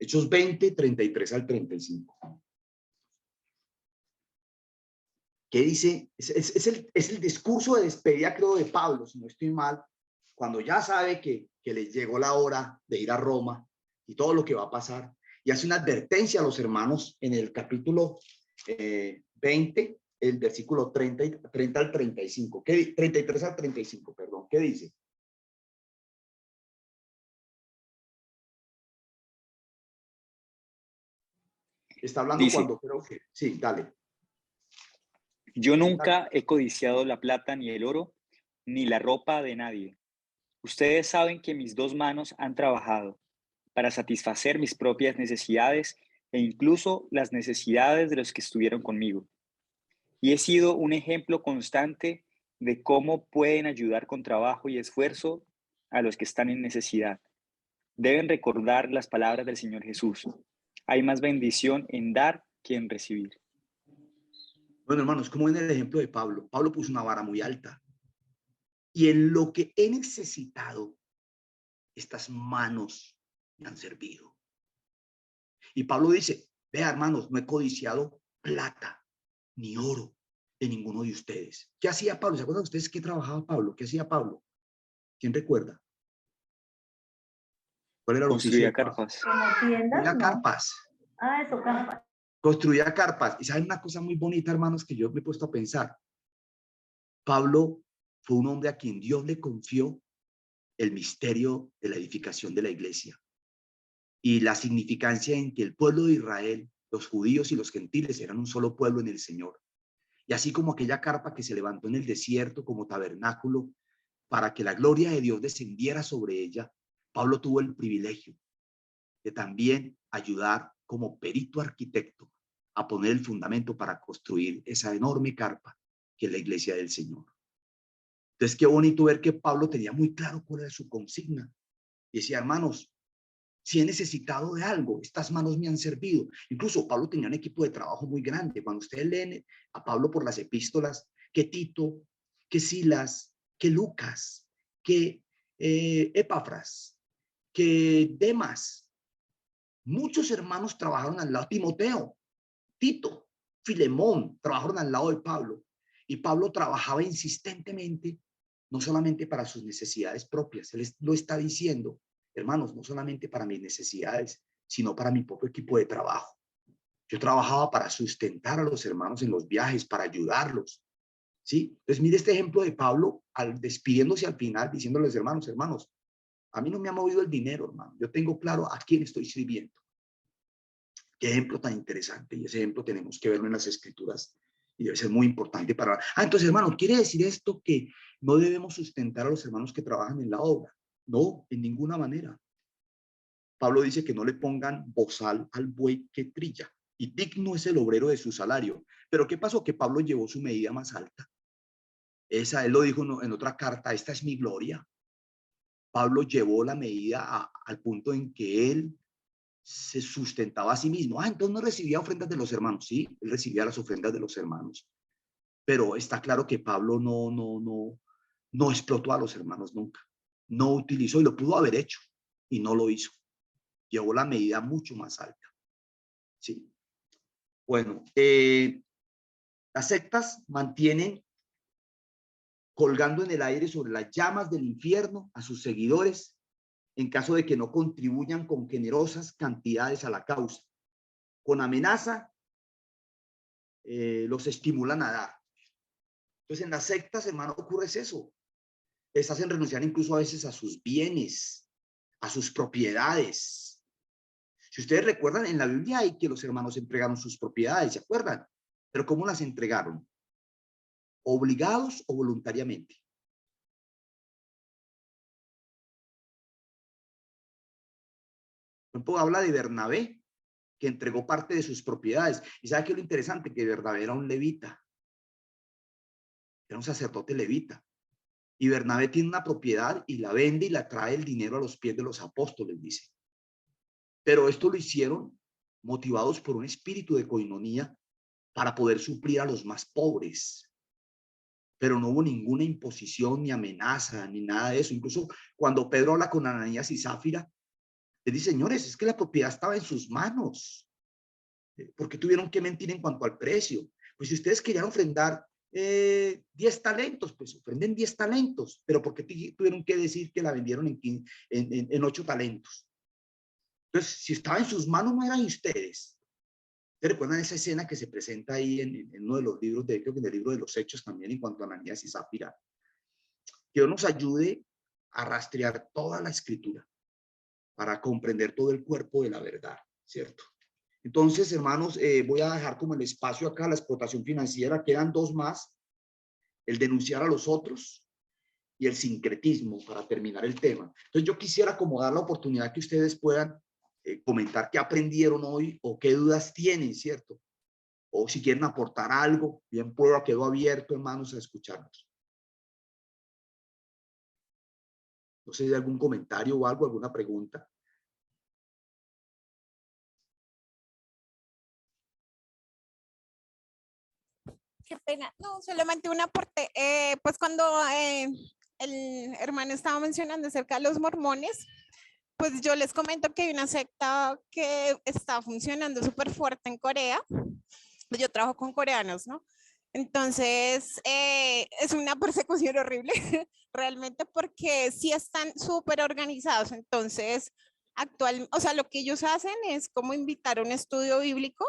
Hechos 20, 33 al 35. ¿Qué dice? Es el discurso de despedida, creo, de Pablo, si no estoy mal, cuando ya sabe que les llegó la hora de ir a Roma y todo lo que va a pasar. Y hace una advertencia a los hermanos en el capítulo 20, el versículo 30 al 35. 33 al 35, perdón. ¿Qué dice? Está hablando Dice, cuando creo que... Sí, dale. yo nunca he codiciado la plata ni el oro, ni la ropa de nadie. Ustedes saben que mis dos manos han trabajado para satisfacer mis propias necesidades e incluso las necesidades de los que estuvieron conmigo. Y he sido un ejemplo constante de cómo pueden ayudar con trabajo y esfuerzo a los que están en necesidad. Deben recordar las palabras del Señor Jesús. Hay más bendición en dar que en recibir. Bueno, hermanos, como en el ejemplo de Pablo, Pablo puso una vara muy alta. Y en lo que he necesitado, estas manos me han servido. Y Pablo dice, vea hermanos, no he codiciado plata ni oro de ninguno de ustedes. ¿Qué hacía Pablo? ¿Se acuerdan ustedes qué trabajaba Pablo? ¿Qué hacía Pablo? ¿Quién recuerda? ¿Cuál era el oficio de Construía Pablo? carpas. Construía carpas. Ah, eso, carpas. Construía carpas. Y saben una cosa muy bonita, hermanos, que yo me he puesto a pensar. Pablo fue un hombre a quien Dios le confió el misterio de la edificación de la iglesia y la significancia en que el pueblo de Israel, los judíos y los gentiles, eran un solo pueblo en el Señor. Y así como aquella carpa que se levantó en el desierto como tabernáculo para que la gloria de Dios descendiera sobre ella, Pablo tuvo el privilegio de también ayudar como perito arquitecto a poner el fundamento para construir esa enorme carpa que es la iglesia del Señor. Entonces, qué bonito ver que Pablo tenía muy claro cuál era su consigna. Y decía, hermanos, si he necesitado de algo, estas manos me han servido. Incluso Pablo tenía un equipo de trabajo muy grande. Cuando ustedes leen a Pablo por las epístolas, que Tito, que Silas, que Lucas, que Epafras, que Demas, muchos hermanos trabajaron al lado, Timoteo, Tito, Filemón, trabajaron al lado de Pablo. Y Pablo trabajaba insistentemente, no solamente para sus necesidades propias, él lo está diciendo, hermanos, no solamente para mis necesidades, sino para mi propio equipo de trabajo. Yo trabajaba para sustentar a los hermanos en los viajes, para ayudarlos, ¿sí? Entonces, mire este ejemplo de Pablo despidiéndose al final, diciéndoles, hermanos, a mí no me ha movido el dinero, hermano. Yo tengo claro a quién estoy sirviendo. Qué ejemplo tan interesante. Y ese ejemplo tenemos que verlo en las Escrituras y debe ser muy importante para... entonces, hermano, ¿quiere decir esto que no debemos sustentar a los hermanos que trabajan en la obra? No, en ninguna manera. Pablo dice que no le pongan bozal al buey que trilla y digno es el obrero de su salario. Pero ¿qué pasó? Que Pablo llevó su medida más alta. Él lo dijo en otra carta, esta es mi gloria. Pablo llevó la medida al punto en que él se sustentaba a sí mismo. Entonces no recibía ofrendas de los hermanos. Sí, él recibía las ofrendas de los hermanos. Pero está claro que Pablo no explotó a los hermanos nunca. No utilizó, y lo pudo haber hecho, y no lo hizo. Llevó la medida mucho más alta. Sí. Bueno, las sectas mantienen colgando en el aire sobre las llamas del infierno a sus seguidores en caso de que no contribuyan con generosas cantidades a la causa. Con amenaza, los estimulan a dar. Entonces, en las sectas, hermano, ocurre eso. Les hacen renunciar incluso a veces a sus bienes, a sus propiedades. Si ustedes recuerdan, en la Biblia hay que los hermanos entregaron sus propiedades, ¿se acuerdan? Pero ¿cómo las entregaron? ¿Obligados o voluntariamente? Por ejemplo, habla de Bernabé, que entregó parte de sus propiedades. ¿Y sabe qué es lo interesante? Que Bernabé era un levita. Era un sacerdote levita. Y Bernabé tiene una propiedad y la vende y la trae el dinero a los pies de los apóstoles, dice. Pero esto lo hicieron motivados por un espíritu de coinonía para poder suplir a los más pobres. Pero no hubo ninguna imposición, ni amenaza, ni nada de eso. Incluso cuando Pedro habla con Ananías y Zafira, les dice, señores, es que la propiedad estaba en sus manos. ¿Por qué tuvieron que mentir en cuanto al precio? Pues si ustedes querían ofrendar 10 talentos, pues ofrenden 10 talentos. Pero ¿por qué tuvieron que decir que la vendieron en 8 talentos? Entonces, si estaba en sus manos, no eran ustedes. ¿Ustedes recuerdan esa escena que se presenta ahí en uno de los libros, creo que en el libro de los Hechos también, en cuanto a Ananías y Zafira? Que Dios nos ayude a rastrear toda la escritura para comprender todo el cuerpo de la verdad, ¿cierto? Entonces, hermanos, voy a dejar como el espacio acá, la explotación financiera. Quedan 2 más, el denunciar a los otros y el sincretismo, para terminar el tema. Entonces, yo quisiera como dar la oportunidad que ustedes puedan comentar qué aprendieron hoy o qué dudas tienen, ¿cierto? O si quieren aportar algo, bien puedo, quedo abierto, hermanos, a escucharnos. No sé si hay algún comentario o algo, alguna pregunta. Qué pena. No, solamente un aporte. Pues cuando el hermano estaba mencionando acerca de los mormones, Pues yo les comento que hay una secta que está funcionando súper fuerte en Corea. Yo trabajo con coreanos, ¿no? Entonces, es una persecución horrible, realmente, porque sí están súper organizados. Entonces, o sea, lo que ellos hacen es como invitar a un estudio bíblico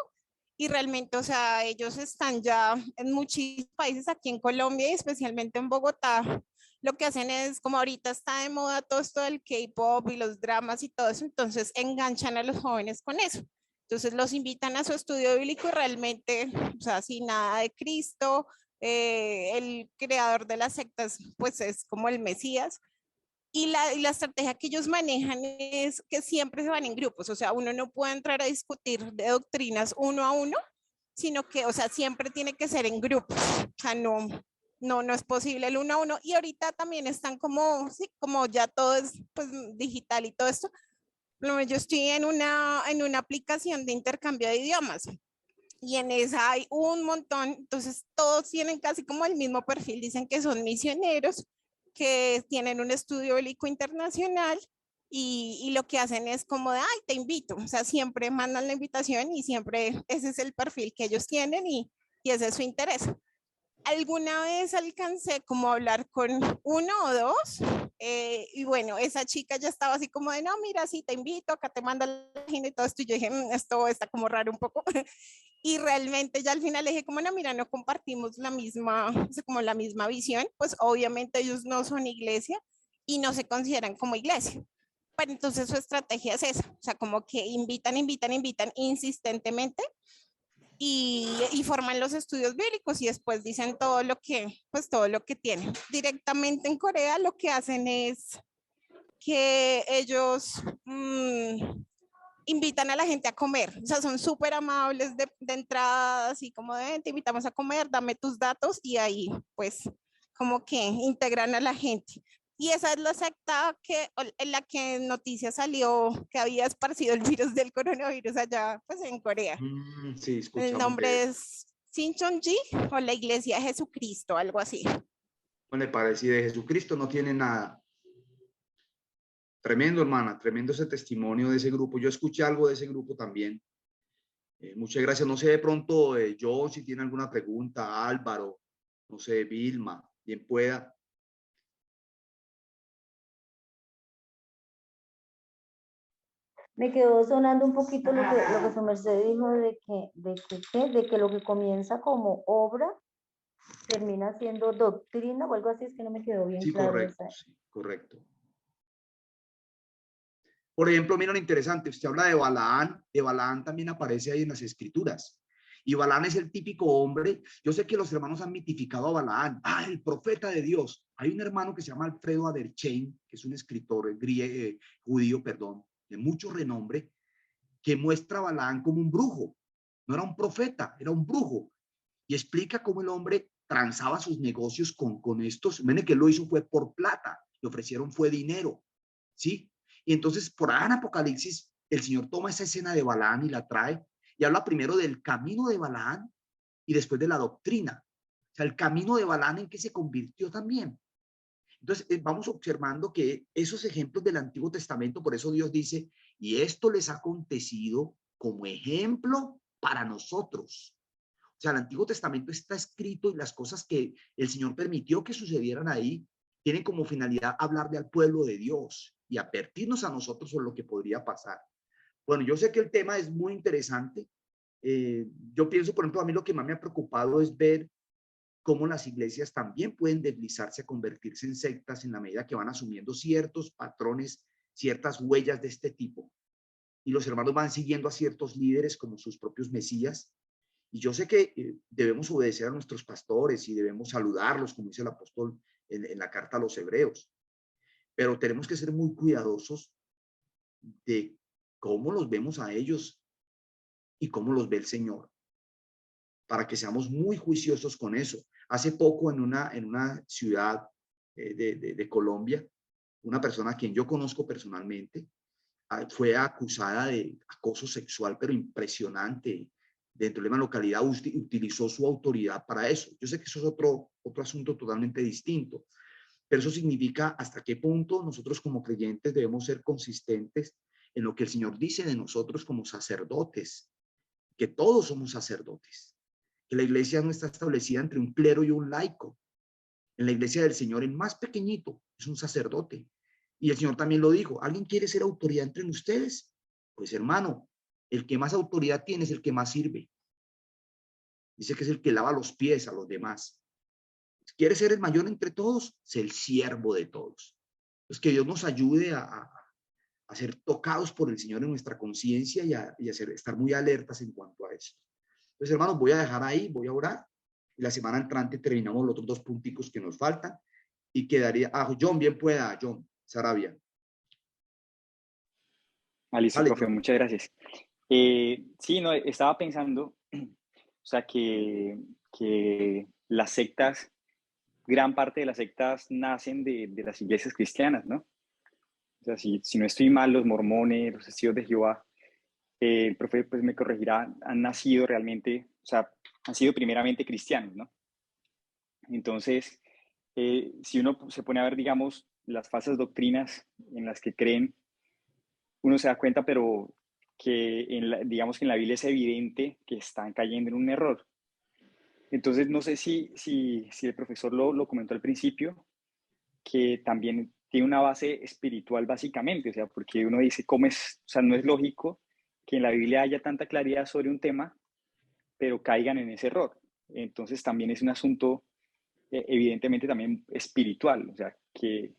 y realmente, o sea, ellos están ya en muchísimos países, aquí en Colombia y especialmente en Bogotá. Lo que hacen es, como ahorita está de moda todo esto del K-pop y los dramas y todo eso, entonces enganchan a los jóvenes con eso. Entonces los invitan a su estudio bíblico y realmente, o sea, sin nada de Cristo, el creador de las sectas, pues es como el Mesías. Y la estrategia que ellos manejan es que siempre se van en grupos, o sea, uno no puede entrar a discutir de doctrinas uno a uno, sino que, o sea, siempre tiene que ser en grupos, o sea, no es posible el uno a uno. Y ahorita también están como, sí, como ya todo es pues digital y todo esto. Yo estoy en una aplicación de intercambio de idiomas y en esa hay un montón, entonces todos tienen casi como el mismo perfil, dicen que son misioneros, que tienen un estudio bíblico internacional y lo que hacen es como de, ay, te invito, o sea, siempre mandan la invitación y siempre ese es el perfil que ellos tienen y ese es su interés. Alguna vez alcancé como a hablar con uno o dos, y bueno, esa chica ya estaba así como de, no, mira, sí, te invito, acá te manda la página y todo esto, y yo dije, esto está como raro un poco, y realmente ya al final le dije como, no, mira, no compartimos la misma, o sea, como la misma visión, pues obviamente ellos no son iglesia y no se consideran como iglesia. Pero entonces su estrategia es esa, o sea, como que invitan insistentemente y forman los estudios bíblicos y después dicen todo lo que, pues todo lo que tienen. Directamente en Corea lo que hacen es que ellos invitan a la gente a comer, o sea, son súper amables de entrada, así como de, te invitamos a comer, dame tus datos y ahí pues como que integran a la gente. Y esa es la secta en la que en noticias salió que había esparcido el virus del coronavirus allá pues en Corea. Sí, El escuchamos de nombre eso. es Sinchonji o la Iglesia de Jesucristo, algo así. No le parece, y de Jesucristo no tiene nada. Tremendo, hermana, tremendo ese testimonio de ese grupo. Yo escuché algo de ese grupo también. Muchas gracias. No sé de pronto, John, si tiene alguna pregunta, Álvaro, no sé, Vilma, bien pueda. Me quedó sonando un poquito lo que su merced dijo de que lo que comienza como obra termina siendo doctrina o algo así, es que no me quedó bien Sí, claro correcto, esa. sí, correcto. Por ejemplo, mira lo interesante, usted habla de Balaán también aparece ahí en las escrituras. Y Balaán es el típico hombre, yo sé que los hermanos han mitificado a Balaán, el profeta de Dios. Hay un hermano que se llama Alfredo Aderchein, que es un escritor judío, perdón, de mucho renombre, que muestra a Balaán como un brujo. No era un profeta, era un brujo. Y explica cómo el hombre transaba sus negocios con estos. Miren que lo hizo fue por plata, le ofrecieron fue dinero, ¿sí? Y entonces por ahí en Apocalipsis el Señor toma esa escena de Balaán y la trae y habla primero del camino de Balaán y después de la doctrina. O sea, el camino de Balaán en que se convirtió también. Entonces, vamos observando que esos ejemplos del Antiguo Testamento, por eso Dios dice, y esto les ha acontecido como ejemplo para nosotros. O sea, el Antiguo Testamento está escrito y las cosas que el Señor permitió que sucedieran ahí tienen como finalidad hablarle al pueblo de Dios y advertirnos a nosotros sobre lo que podría pasar. Bueno, yo sé que el tema es muy interesante. Yo pienso, por ejemplo, a mí lo que más me ha preocupado es ver cómo las iglesias también pueden deslizarse a convertirse en sectas en la medida que van asumiendo ciertos patrones, ciertas huellas de este tipo. Y los hermanos van siguiendo a ciertos líderes como sus propios mesías. Y yo sé que debemos obedecer a nuestros pastores y debemos saludarlos, como dice el apóstol en la carta a los hebreos. Pero tenemos que ser muy cuidadosos de cómo los vemos a ellos y cómo los ve el Señor, para que seamos muy juiciosos con eso. Hace poco en una ciudad de Colombia, una persona a quien yo conozco personalmente fue acusada de acoso sexual, pero impresionante. Dentro de una localidad utilizó su autoridad para eso. Yo sé que eso es otro asunto totalmente distinto, pero eso significa hasta qué punto nosotros como creyentes debemos ser consistentes en lo que el Señor dice de nosotros como sacerdotes, que todos somos sacerdotes, que la iglesia no está establecida entre un clero y un laico. En la iglesia del Señor, el más pequeñito es un sacerdote. Y el Señor también lo dijo, ¿alguien quiere ser autoridad entre ustedes? Pues hermano, el que más autoridad tiene es el que más sirve. Dice que es el que lava los pies a los demás. ¿Quiere ser el mayor entre todos? Es el siervo de todos. Pues que Dios nos ayude a ser tocados por el Señor en nuestra conciencia y a estar muy alertas en cuanto a eso. Entonces, hermanos, voy a dejar ahí, voy a orar. Y la semana entrante terminamos los otros 2 punticos que nos faltan. Y quedaría, John, bien pueda, John Sarabia. Listo, Vale, profe, John. muchas gracias. Sí, no, estaba pensando, o sea, que las sectas, gran parte de las sectas nacen de las iglesias cristianas, ¿no? O sea, si no estoy mal, los mormones, los testigos de Jehová, el profe pues me corregirá, han nacido realmente, o sea, han sido primeramente cristianos, ¿no? Entonces, si uno se pone a ver, digamos, las falsas doctrinas en las que creen, uno se da cuenta, pero que digamos que en la Biblia es evidente que están cayendo en un error. Entonces, no sé si el profesor lo comentó al principio, que también tiene una base espiritual básicamente, o sea, porque uno dice, ¿cómo es? O sea, no es lógico que en la Biblia haya tanta claridad sobre un tema, pero caigan en ese error. Entonces, también es un asunto evidentemente también espiritual, o sea, que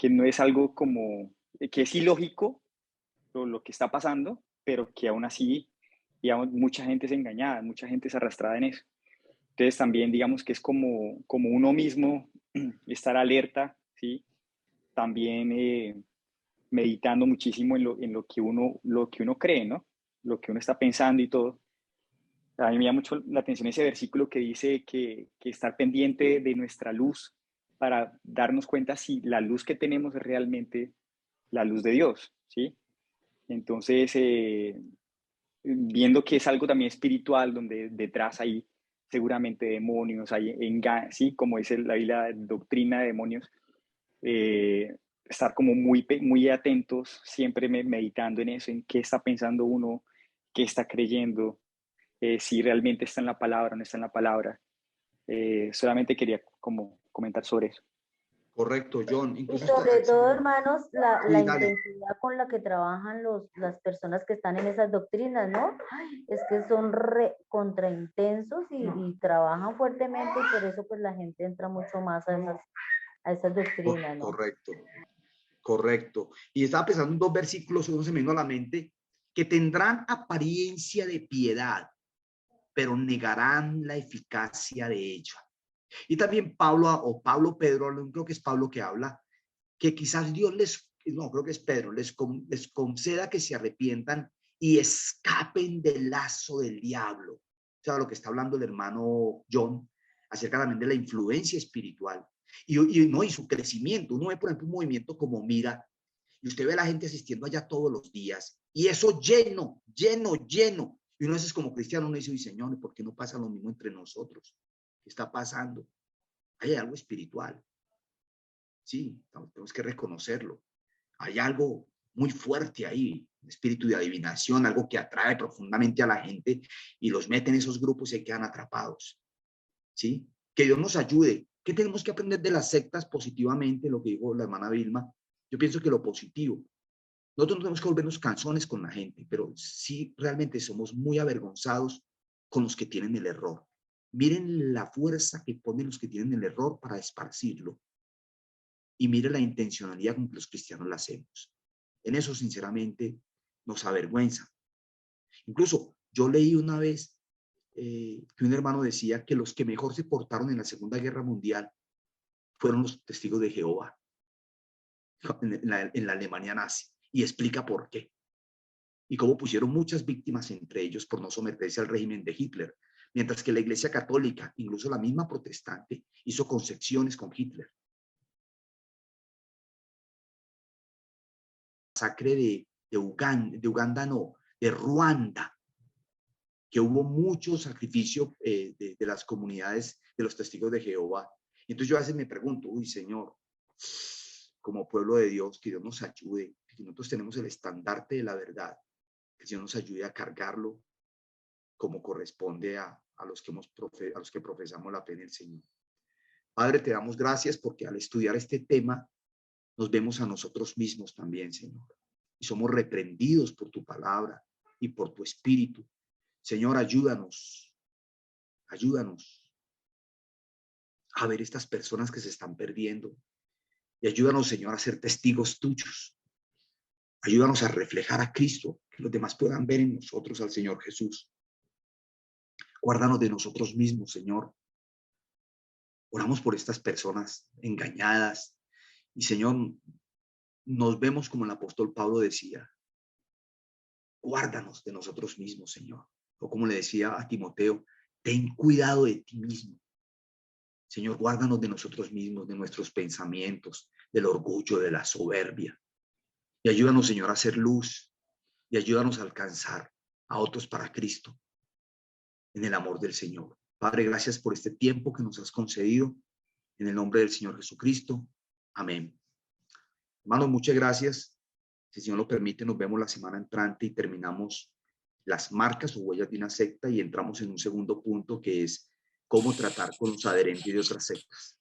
no es algo como, que es ilógico lo que está pasando, pero que aún así, digamos, mucha gente es engañada, mucha gente es arrastrada en eso. Entonces también digamos que es como uno mismo estar alerta, ¿sí? También meditando muchísimo lo que uno cree, ¿no? Lo que uno está pensando y todo. A mí me llama mucho la atención ese versículo que dice que estar pendiente de nuestra luz para darnos cuenta si la luz que tenemos es realmente la luz de Dios, ¿sí? Entonces, viendo que es algo también espiritual, donde detrás hay seguramente demonios, hay sí, como dice la Biblia, doctrina de demonios, estar como muy atentos, siempre meditando en eso, en qué está pensando uno, qué está creyendo, si realmente está en la palabra o no está en la palabra. Solamente quería como comentar sobre eso. Correcto, John. Y Incluso sobre todo, hermanos, la sí, dale. intensidad con la que trabajan las personas que están en esas doctrinas, ¿no? Ay, es que son contraintensos y trabajan fuertemente y por eso pues la gente entra mucho más a esas doctrinas, ¿no? Correcto, correcto. Y estaba pensando en 2 versículos, uno se me vino a la mente, que tendrán apariencia de piedad, pero negarán la eficacia de ella. Y también Pablo Pedro, creo que es Pablo que habla, que quizás Dios creo que es Pedro, les conceda que se arrepientan y escapen del lazo del diablo. O sea, lo que está hablando el hermano John acerca también de la influencia espiritual y su crecimiento. Uno ve, por ejemplo, un movimiento como Mira, y usted ve a la gente asistiendo allá todos los días, y eso lleno, lleno, lleno. Y uno a veces como cristiano uno dice, Señor, ¿por qué no pasa lo mismo entre nosotros? ¿Qué está pasando? Hay algo espiritual. Sí, tenemos que reconocerlo. Hay algo muy fuerte ahí, un espíritu de adivinación, algo que atrae profundamente a la gente y los mete en esos grupos y se quedan atrapados. ¿Sí? Que Dios nos ayude. ¿Qué tenemos que aprender de las sectas positivamente? Lo que dijo la hermana Vilma. Yo pienso que lo positivo. Nosotros no tenemos que volvernos canzones con la gente, pero sí realmente somos muy avergonzados con los que tienen el error. Miren la fuerza que ponen los que tienen el error para esparcirlo. Y mire la intencionalidad con que los cristianos la hacemos. En eso, sinceramente, nos avergüenza. Incluso yo leí una vez que un hermano decía que los que mejor se portaron en la Segunda Guerra Mundial fueron los testigos de Jehová en la Alemania nazi. Y explica por qué. Y cómo pusieron muchas víctimas entre ellos por no someterse al régimen de Hitler. Mientras que la Iglesia Católica, incluso la misma protestante, hizo concesiones con Hitler. Masacre de Uganda no, de Ruanda, que hubo mucho sacrificio de las comunidades de los testigos de Jehová. Entonces yo a veces me pregunto, uy, Señor, como pueblo de Dios, que Dios nos ayude, que nosotros tenemos el estandarte de la verdad, que el Señor nos ayude a cargarlo como corresponde a los que profesamos la fe en el Señor. Padre, te damos gracias porque al estudiar este tema nos vemos a nosotros mismos también, Señor, y somos reprendidos por tu palabra y por tu espíritu. Señor, ayúdanos a ver estas personas que se están perdiendo y ayúdanos, Señor, a ser testigos tuyos. Ayúdanos a reflejar a Cristo, que los demás puedan ver en nosotros al Señor Jesús. Guárdanos de nosotros mismos, Señor. Oramos por estas personas engañadas y, Señor, nos vemos como el apóstol Pablo decía, guárdanos de nosotros mismos, Señor. O como le decía a Timoteo, ten cuidado de ti mismo. Señor, guárdanos de nosotros mismos, de nuestros pensamientos, del orgullo, de la soberbia. Y ayúdanos, Señor, a hacer luz y ayúdanos a alcanzar a otros para Cristo en el amor del Señor. Padre, gracias por este tiempo que nos has concedido. En el nombre del Señor Jesucristo. Amén. Hermanos, muchas gracias. Si el Señor lo permite, nos vemos la semana entrante y terminamos las marcas o huellas de una secta y entramos en un segundo punto que es cómo tratar con los adherentes de otras sectas.